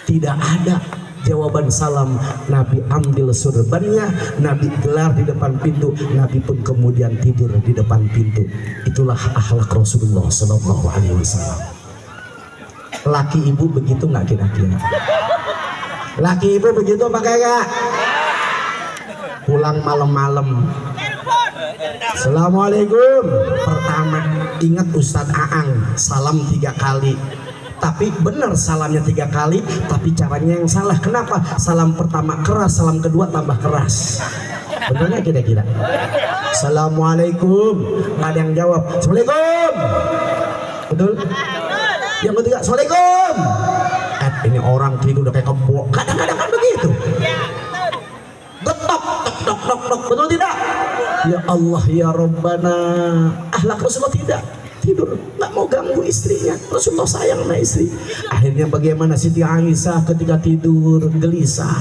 Tidak ada jawaban salam. Nabi ambil surbannya, Nabi gelar di depan pintu, Nabi pun kemudian tidur di depan pintu. Itulah akhlak Rasulullah Sallallahu Alaihi Wasallam. Laki ibu begitu nggak kira-kira? Laki ibu begitu apa kagak? Pulang malam-malam, Assalamualaikum. Pertama, ingat Ustadz Aang, salam 3 kali. Tapi benar salamnya 3 kali, tapi caranya yang salah. Kenapa? Salam pertama keras, salam kedua tambah keras. Benernya kira-kira? Assalamualaikum. Nggak ada yang jawab. Assalamualaikum. Betul? Yang ketiga, Assalamualaikum. Ini orang tidur udah kayak kebo. Kadang-kadang kan begitu. Getok, tok, tok, tok. Betul tidak? Ya Allah ya Rabbana. Akhlak Rasulullah tidak tidur, nggak mau ganggu istrinya. Rasulullah sayang sama istri. Akhirnya bagaimana Siti Aisyah ketika tidur gelisah,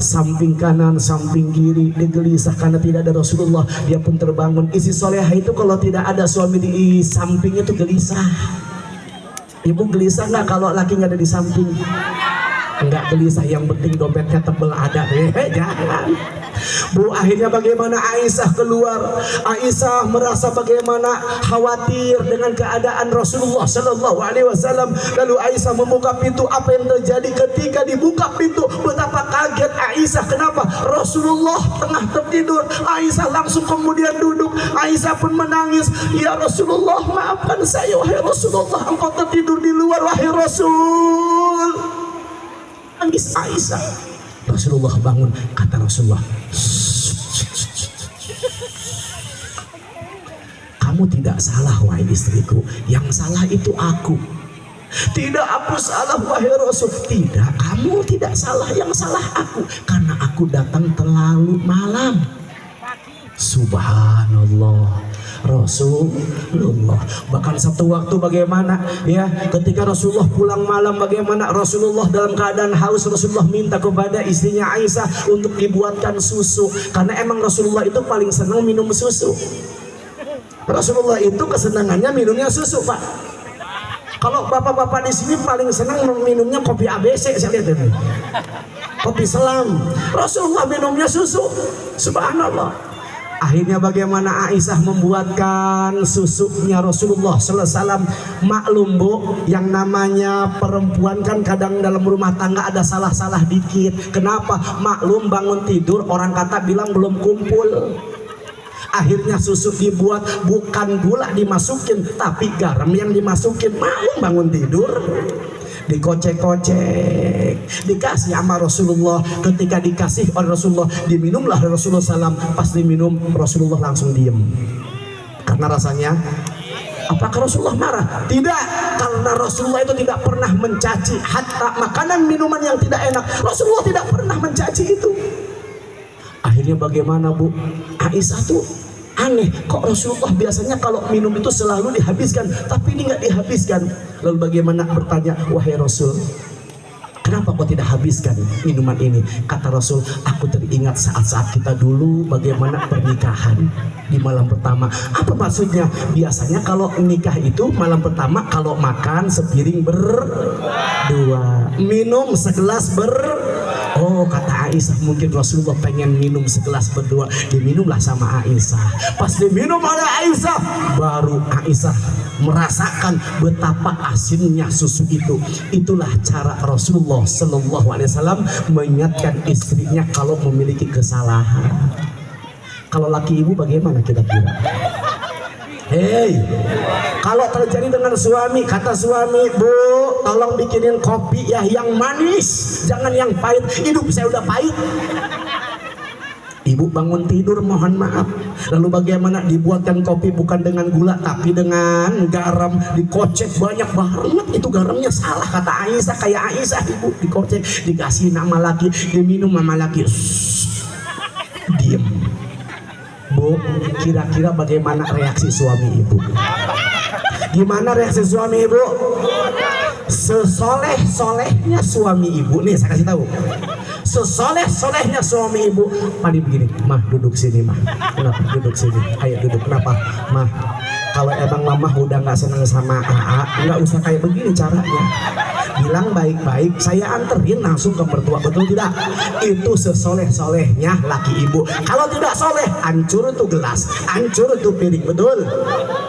samping kanan samping kiri dia gelisah karena tidak ada Rasulullah. Dia pun terbangun. Istri solehah itu kalau tidak ada suami di sampingnya itu gelisah. Ibu gelisah nggak kalau laki nggak ada di samping? Enggak gelisah, yang penting dompetnya tebel ada. Jangan Bu. Akhirnya bagaimana Aisyah keluar. Aisyah merasa bagaimana khawatir dengan keadaan Rasulullah Sallallahu Alaihi Wasallam. Lalu Aisyah membuka pintu. Apa yang terjadi ketika dibuka pintu? Betapa kaget Aisyah. Kenapa? Rasulullah tengah tertidur. Aisyah langsung kemudian duduk. Aisyah pun menangis. Ya Rasulullah, maafkan saya wahai Rasulullah, engkau tertidur di luar wahai Rasul. Nangis Aisyah. Rasulullah bangun. Kata Rasulullah, kamu tidak salah wahai istriku, yang salah itu aku. Tidak aku salah wahai Rasul. Tidak, kamu tidak salah, yang salah aku, karena aku datang terlalu malam. Subhanallah. Rasulullah. Bahkan satu waktu bagaimana ya, ketika Rasulullah pulang malam, bagaimana Rasulullah dalam keadaan haus, Rasulullah minta kepada istrinya Aisyah untuk dibuatkan susu, karena emang Rasulullah itu paling senang minum susu. Rasulullah itu kesenangannya minumnya susu, Pak. Kalau bapak-bapak di sini paling senang minumnya kopi ABC, saya lihat ini. Kopi selam. Rasulullah minumnya susu. Subhanallah. Akhirnya bagaimana Aisyah membuatkan susunya Rasulullah Sallallahu Alaihi Wasallam. Maklum Bu, yang namanya perempuan kan kadang dalam rumah tangga ada salah-salah dikit. Kenapa? Maklum bangun tidur orang kata bilang belum kumpul. Akhirnya susu dibuat, bukan gula dimasukin, tapi garam yang dimasukin. Maklum bangun tidur, dikocek-kocek, dikasih sama Rasulullah. Ketika dikasih oleh Rasulullah, diminumlah Rasulullah SAW. Pas diminum, Rasulullah langsung diem. Karena rasanya, apakah Rasulullah marah? Tidak, karena Rasulullah itu tidak pernah mencaci. Hatta makanan minuman yang tidak enak, Rasulullah tidak pernah mencaci itu. Akhirnya bagaimana Bu? Aisyah tuh aneh, kok Rasulullah biasanya kalau minum itu selalu dihabiskan, tapi ini nggak dihabiskan. Lalu bagaimana bertanya, wahai Rasul, kenapa kau tidak habiskan minuman ini? Kata Rasul, aku teringat saat-saat kita dulu bagaimana pernikahan di malam pertama. Apa maksudnya? Biasanya kalau nikah itu malam pertama kalau makan sepiring berdua, minum segelas Oh, kata Aisyah, mungkin Rasulullah pengen minum segelas berdua, diminumlah sama Aisyah. Pas diminum oleh Aisyah, baru Aisyah merasakan betapa asinnya susu itu. Itulah cara Rasulullah Sallallahu Alaihi Wasallam mengingatkan istrinya kalau memiliki kesalahan. Kalau laki ibu bagaimana kira-kira? Hei, kalau terjadi dengan suami, kata suami, Bu, tolong bikinin kopi ya yang manis, jangan yang pahit. Hidup saya udah pahit. Ibu bangun tidur, mohon maaf. Lalu bagaimana dibuatkan kopi bukan dengan gula tapi dengan garam, dikocek banyak banget. Itu garamnya salah kata Aisyah, kayak Aisyah ibu dikocek, dikasih nama laki, diminum nama laki. Diem. Bu, kira-kira bagaimana reaksi suami ibu? Gimana reaksi suami ibu? Sesoleh-solehnya suami ibu, nih saya kasih tahu. Sesoleh-solehnya suami ibu, Padi begini, mah duduk sini mah. Kenapa duduk sini? Ayo duduk. Kenapa? Mah, kalau emang mama udah nggak seneng sama AA, nggak usah kayak begini caranya. Bilang baik-baik, saya anterin langsung ke mertua, betul tidak? Itu sesoleh-solehnya laki ibu. Kalau tidak soleh, hancur tuh gelas, hancur tuh piring, betul?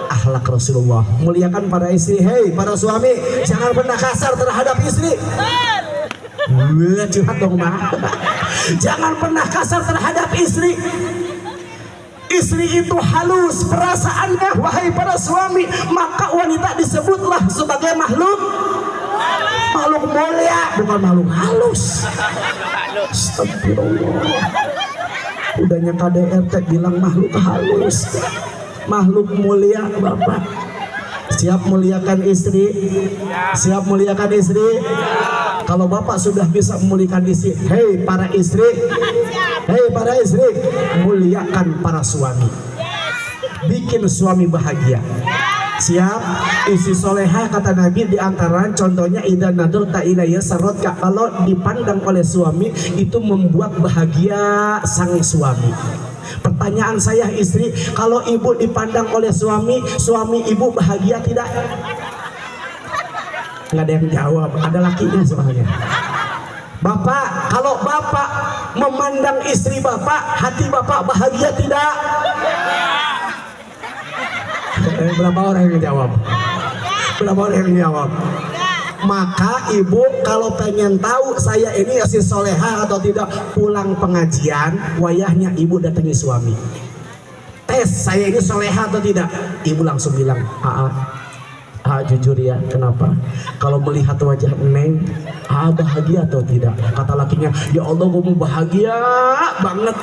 Akhlak Rasulullah, muliakan para istri. Hei para suami, jangan pernah kasar terhadap istri. Curhat dong mah. Jangan pernah kasar terhadap istri. Istri itu halus perasaannya, wahai para suami. Maka wanita disebutlah sebagai makhluk mulia, bukan makhluk halus. Astagfirullah. Udahnya KDRT bilang makhluk halus, makhluk mulia. Bapak siap muliakan istri? Siap muliakan istri? Kalau bapak sudah bisa memuliakan istri, hei para istri, muliakan para suami, bikin suami bahagia. Siap? Istri solehah kata Nabi diantara contohnya idan nadur ta'ilaya sarotka, kalau dipandang oleh suami itu membuat bahagia sang suami. Pertanyaan saya istri, kalau ibu dipandang oleh suami ibu bahagia tidak? Nggak ada yang jawab, ada lakinya soalnya. Bapak, kalau bapak memandang istri bapak, hati bapak bahagia tidak? Berapa orang yang jawab? Berapa orang yang jawab? Maka ibu kalau pengen tahu saya ini istri soleha atau tidak, pulang pengajian, wayahnya ibu datangi suami. Tes saya ini soleha atau tidak? Ibu langsung bilang, jujur ya, kenapa? Kalau melihat wajah Neng, bahagia atau tidak? Kata lakinya, ya Allah gue mau bahagia banget.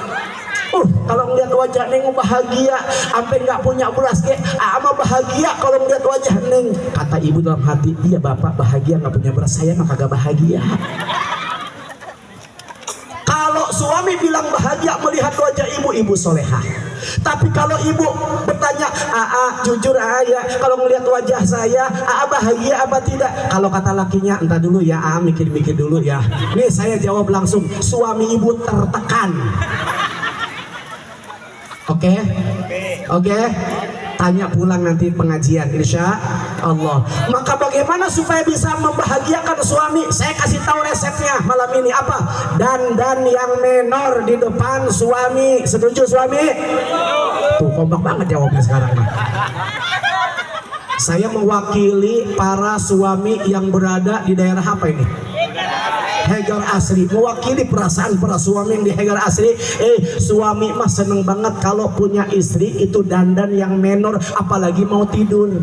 Kalau ngeliat wajah Neng bahagia, sampai nggak punya beras ke, ama bahagia kalau ngeliat wajah Neng. Kata ibu dalam hati, iya bapak bahagia nggak punya beras, saya mah kagak bahagia. Kalau suami bilang bahagia melihat wajah ibu soleha. Tapi kalau ibu bertanya, jujur ya, kalau ngelihat wajah saya, bahagia apa tidak? Kalau kata lakinya, entar dulu ya, mikir-mikir dulu ya. Nih saya jawab langsung, suami ibu tertekan. Oke? Tanya pulang nanti pengajian, insya Allah. Maka bagaimana supaya bisa membahagiakan suami? Saya kasih tahu resepnya malam ini. Apa? Dandan yang menor di depan suami. Setuju suami? Tuh kompak banget jawabnya sekarang. Saya mewakili para suami yang berada di daerah apa ini? Hegar Asri, mewakili perasaan para suami yang di Hegar Asri. Suami mah seneng banget kalau punya istri itu dandan yang menor, apalagi mau tidur.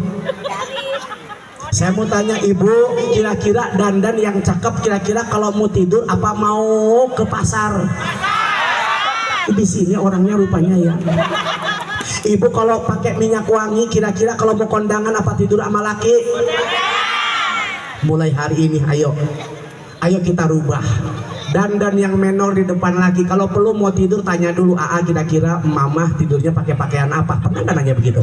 Saya mau tanya ibu, kira-kira dandan yang cakep kira-kira kalau mau tidur apa mau ke pasar? Di sini orangnya rupanya ya. Ibu kalau pakai minyak wangi kira-kira kalau mau kondangan apa tidur sama laki? Mulai hari ini ayo kita rubah dandan yang menor di depan lagi. Kalau perlu mau tidur tanya dulu, kira-kira mama tidurnya pakai pakaian apa? Pernah nggak nanya begitu?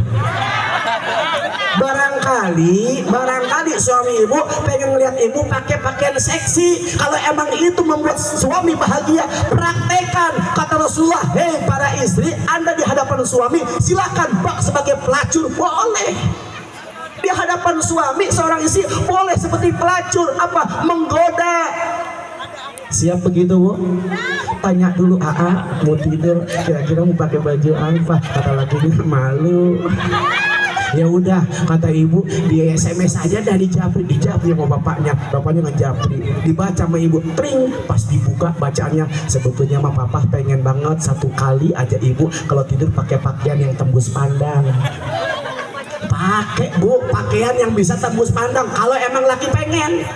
Barangkali suami ibu pengen ngeliat ibu pakai pakaian seksi. Kalau emang itu membuat suami bahagia, praktekan. Kata Rasulullah, hei para istri, anda di hadapan suami silakan bak sebagai pelacur, boleh. Di hadapan suami seorang istri boleh seperti pelacur, apa? Menggoda. Siap begitu bu? Tanya dulu, mau tidur kira-kira mau pakai baju apa? Kata lakinya malu. Ya udah, kata ibu, di SMS aja dah dijapri sama bapaknya ngejapri, dibaca sama ibu, tring, pas dibuka bacanya, sebetulnya mah papa pengen banget satu kali aja ibu kalau tidur pakai pakaian yang tembus pandang. Pakai bu, pakaian yang bisa tembus pandang. Kalau emang laki pengen.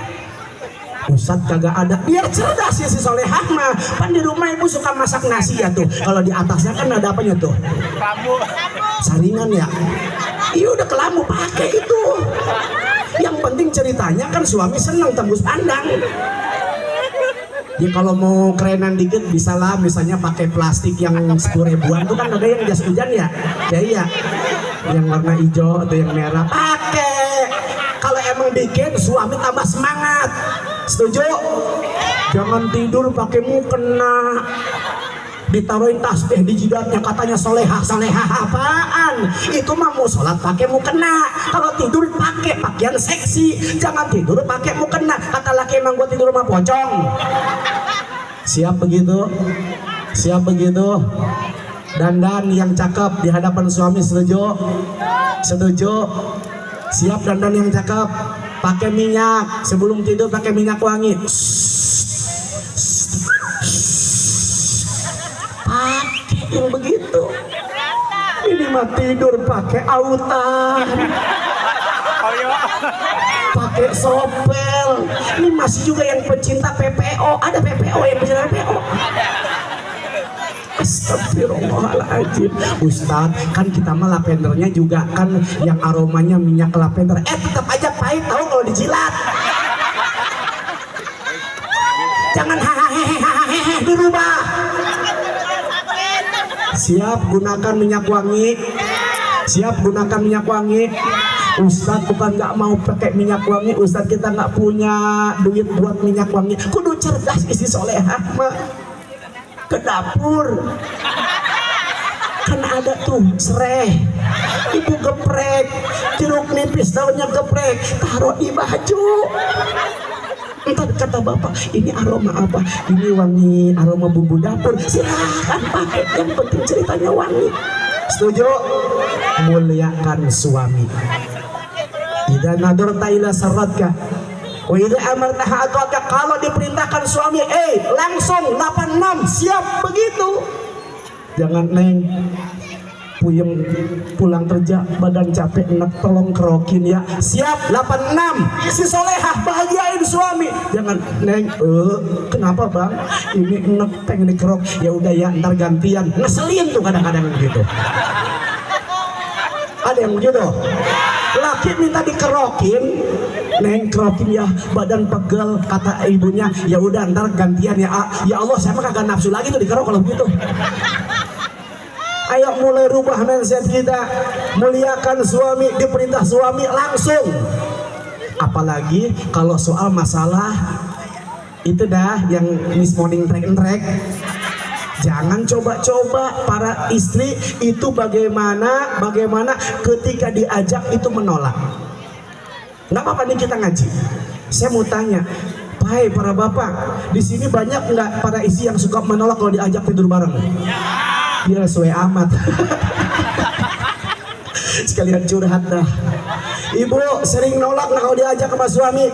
Ustadz kagak ada. Biar cerdas ya si solehah mah. Kan di rumah ibu suka masak nasi ya tuh. Kalau di atasnya kan ada apanya tuh? Kamu. Saringan ya. Iya udah kelambu pakai itu. Yang penting ceritanya kan suami seneng tembus pandang. Ya kalau mau kerenan dikit bisa lah, misalnya pakai plastik yang 10 ribuan tuh kan ada yang jas hujan ya. Ya iya. Yang warna hijau atau yang merah pakai. Kalau emang bikin suami tambah semangat. Setuju? Jangan tidur pakai mukena. Ditaruhin tasbih di jidatnya katanya solehah. Solehah apaan? Itu mah mau sholat pakai mukena. Kalau tidur pakai pakaian seksi. Jangan tidur pakai mukena. Kata laki emang gua tidur sama pocong. Siap begitu? Siap begitu? Dandan yang cakep di hadapan suami, setuju? Setuju? Siap dandan yang cakep. Pakai minyak sebelum tidur, pakai minyak wangi. Pakai yang begitu. Ini mah tidur pakai autan, pakai sopel. Ini masih juga yang pecinta PPO. Ada PPO yang pecinta PPO. Astagfirullahaladzim. Ustadz kan kita mah lavendernya juga kan yang aromanya minyak lavender. Tetap aja pahit tahu kalau dijilat. Jangan hahaha dirubah. Siap gunakan minyak wangi. Siap gunakan minyak wangi. Ustadz bukan nggak mau pakai minyak wangi. Ustadz kita nggak punya duit buat minyak wangi. Kudu cerdas isi solehah mah. Ke dapur kan ada tuh serai, ibu geprek jeruk nipis daunnya geprek taruh di baju. Entar kata bapak ini aroma apa, ini wangi aroma bumbu dapur, silahkan pakai, yang penting ceritanya wangi. Setuju? Muliakan suami. Tidak nadur taila saratka wa idza amartaha atwaka. Kalau diperintahkan suami langsung 86 siap begitu. Jangan neng puyeng pulang kerja badan capek enak tolong kerokin ya. Siap 86 si solehah bahagiain suami. Jangan neng kenapa bang ini enak pengen dikerok. Ya udah ya ntar gantian. Ngeselin tuh kadang-kadang begitu. Ada yang begitu. Laki minta dikerokin, neng kerokin ya badan pegel, kata ibunya ya udah ntar gantian ya. Ya Allah saya mah kagak nafsu lagi tuh dikerok kalau begitu. Ayo mulai rubah mindset kita. Muliakan suami, diperintah suami langsung. Apalagi kalau soal masalah itu dah yang Miss Morning track. Jangan coba-coba para istri itu bagaimana ketika diajak itu menolak. Nggak apa-apa nih kita ngaji. Saya mau tanya, hai para bapak, di sini banyak nggak para istri yang suka menolak kalau diajak tidur bareng? Ya sesuai amat. Sekalian curhat dah. Ibu sering nolak nggak kalau diajak sama suami?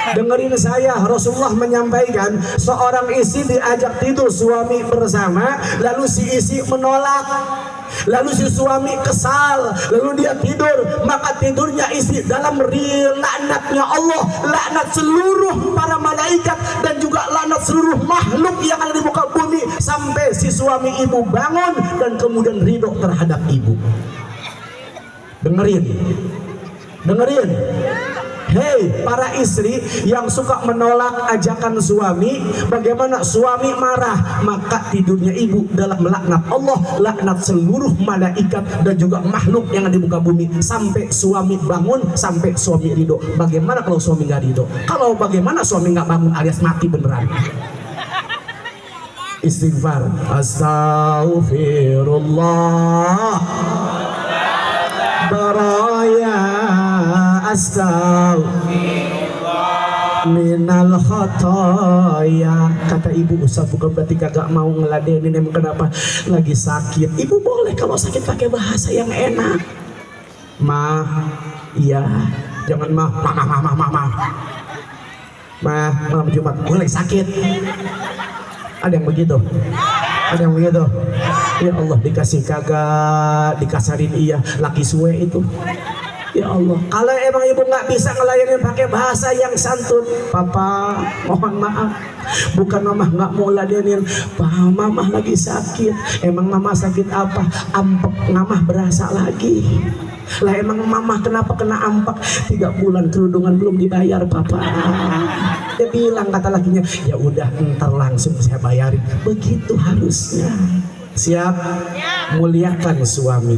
Dengerin saya, Rasulullah menyampaikan seorang istri diajak tidur suami bersama, lalu si istri menolak, lalu si suami kesal, lalu dia tidur, maka tidurnya istri dalam laknatnya Allah, laknat seluruh para malaikat dan juga laknat seluruh makhluk yang ada di muka bumi sampai si suami ibu bangun dan kemudian ridho terhadap ibu. Dengerin. Hei para istri yang suka menolak ajakan suami, bagaimana suami marah, maka tidurnya ibu dalam laknat Allah, laknat seluruh malaikat dan juga makhluk yang ada di muka bumi sampai suami bangun, sampai suami ridho. Bagaimana kalau suami nggak ridho? Kalau bagaimana suami nggak bangun alias mati beneran? Istighfar. Astaghfirullah baraya astaghfirullah minal khotoya. Kata ibu, Ustaz bukan berarti kagak mau ngeladenin, emang kenapa lagi sakit? Ibu boleh kalau sakit pakai bahasa yang enak. Ma, iya, jangan malam Jumat boleh sakit. Ada yang begitu. Ya Allah, dikasih kagak, dikasarin iya, laki suwe itu. Ya Allah, kalau emang ibu nggak bisa ngelayanin pakai bahasa yang santun, papa mohon maaf, bukan mama nggak mau ladenin, pak mama lagi sakit. Emang mama sakit apa? Ampek ngamah berasa lagi. Lah emang mama kenapa kena ampak? 3 bulan kerudungan belum dibayar papa. Dia bilang kata lakinya, ya udah ntar langsung saya bayarin. Begitu harusnya. Siap? Muliakan suami,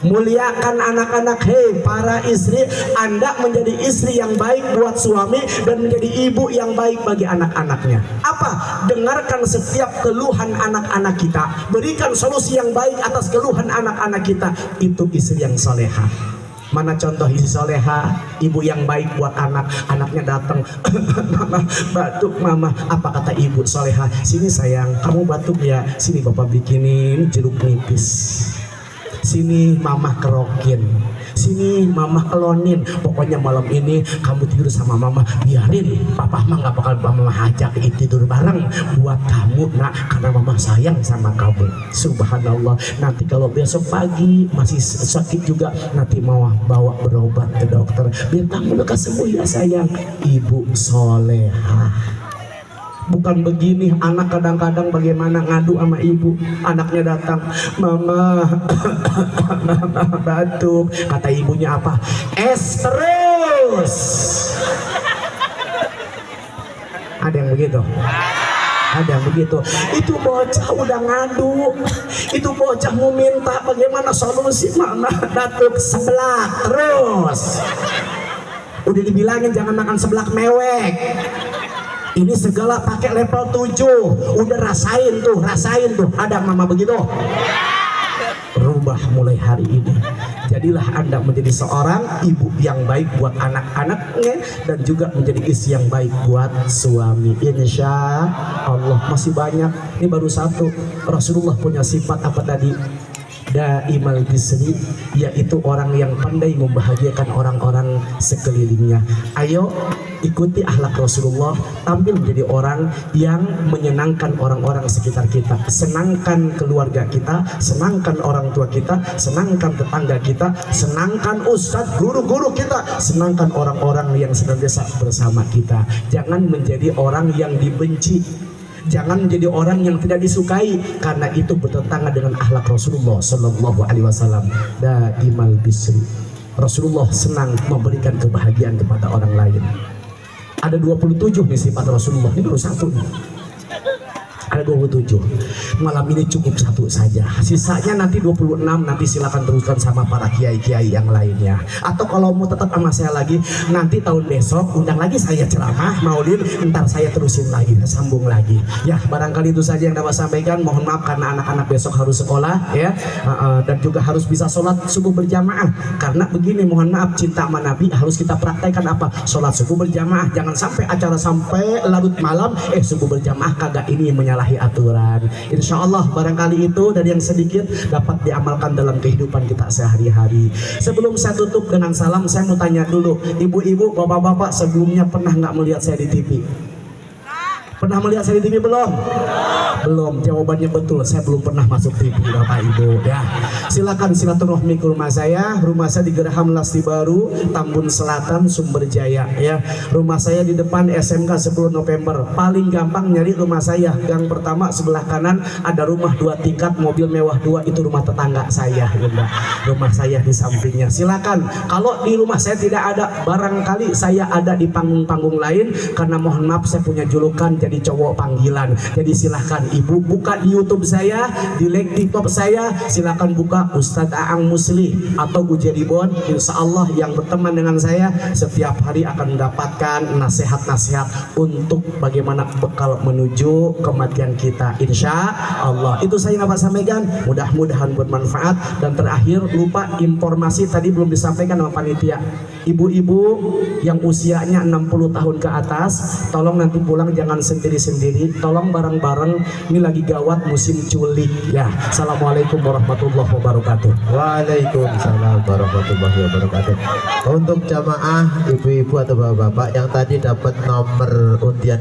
muliakan anak-anak. Hei para istri, Anda menjadi istri yang baik buat suami dan menjadi ibu yang baik bagi anak-anaknya. Apa? Dengarkan setiap keluhan anak-anak kita, berikan solusi yang baik atas keluhan anak-anak kita. Itu istri yang soleha. Mana contoh istri soleha, ibu yang baik buat anak. Anaknya datang, mama batuk mama. Apa kata ibu soleha? Sini sayang, kamu batuk ya, sini bapak bikinin jeruk nipis, sini mama kerokin, sini mama kelonin. Pokoknya malam ini kamu tidur sama mama, biarin papa mah nggak bakal mama ajak tidur bareng buat kamu nak, karena mama sayang sama kamu. Subhanallah, nanti kalau besok pagi masih sakit juga, nanti mau bawa berobat ke dokter biar kamu lekas sembuh ya sayang. Ibu soleha. Bukan begini, anak kadang-kadang bagaimana ngadu sama ibu. Anaknya datang, mama, mama batuk. Kata ibunya apa? Es terus. Ada yang begitu? Ada yang begitu. Itu bocah udah ngadu. Itu bocah mau minta bagaimana solusi, mama batuk seblak terus. Udah dibilangin jangan makan seblak mewek. Ini segala pakai level 7. Udah rasain tuh. Ada mama begitu? Rubah mulai hari ini. Jadilah Anda menjadi seorang ibu yang baik buat anak-anaknya dan juga menjadi istri yang baik buat suami. Insya Allah masih banyak. Ini baru satu. Rasulullah punya sifat apa tadi? Daimal bisri, yaitu orang yang pandai membahagiakan orang-orang sekelilingnya. Ayo ikuti akhlak Rasulullah, tampil menjadi orang yang menyenangkan orang-orang sekitar kita. Senangkan keluarga kita, senangkan orang tua kita, senangkan tetangga kita, senangkan ustadz, guru-guru kita, senangkan orang-orang yang senantiasa bersama kita. Jangan menjadi orang yang dibenci, jangan menjadi orang yang tidak disukai, karena itu bertentangan dengan akhlak Rasulullah Sallallahu Alaihi Wasallam. Daimal bisri, Rasulullah senang memberikan kebahagiaan kepada orang lain. Ada 27 nih sifat Rasulullah, ini baru satu nih. Ada 27. Malam ini cukup satu saja. Sisanya nanti 26, nanti silakan teruskan sama para kiai-kiai yang lainnya. Atau kalau mau tetap sama saya lagi, nanti tahun besok undang lagi saya ceramah maulid, ntar saya terusin lagi, sambung lagi. Ya, barangkali itu saja yang dapat sampaikan. Mohon maaf karena anak-anak besok harus sekolah ya, dan juga harus bisa sholat subuh berjamaah. Karena begini, mohon maaf, cinta sama Nabi harus kita praktekkan apa? Sholat subuh berjamaah. Jangan sampai acara sampai larut malam, subuh berjamaah kagak, ini menyalahi aturan. Insya Allah barangkali itu dari yang sedikit dapat diamalkan dalam kehidupan kita sehari-hari. Sebelum saya tutup dengan salam, saya mau tanya dulu, ibu-ibu, bapak-bapak, sebelumnya pernah nggak melihat saya di TV? Pernah melihat saya di TV belum? Belum. Jawabannya betul, saya belum pernah masuk TV Bapak Ibu ya. Silakan silaturahmi ke rumah saya. Rumah saya di Geraham Lasti Baru, Tambun Selatan, Sumber Jaya ya. Rumah saya di depan SMK 10 November. Paling gampang nyari rumah saya. Gang pertama sebelah kanan ada rumah 2 tingkat, mobil mewah 2, itu rumah tetangga saya ya, Mbak. Rumah saya di sampingnya. Silakan. Kalau di rumah saya tidak ada, barangkali saya ada di panggung-panggung lain, karena mohon maaf saya punya julukan jadi cowok panggilan. Jadi silahkan ibu buka di YouTube saya, di link TikTok saya, silahkan buka Ustadz Aang Musli atau Ujeribon. Insya Allah yang berteman dengan saya setiap hari akan mendapatkan nasihat-nasihat untuk bagaimana bekal menuju kematian kita. Insya Allah itu saya dapat sampaikan, mudah-mudahan bermanfaat. Dan terakhir, lupa informasi tadi belum disampaikan sama panitia. Ibu-ibu yang usianya 60 tahun ke atas, tolong nanti pulang jangan sendiri-sendiri, tolong bareng-bareng, ini lagi gawat musim culik ya. Assalamualaikum warahmatullahi wabarakatuh. Waalaikumsalam warahmatullahi wabarakatuh. Untuk jamaah ibu-ibu atau bapak-bapak yang tadi dapat nomor undian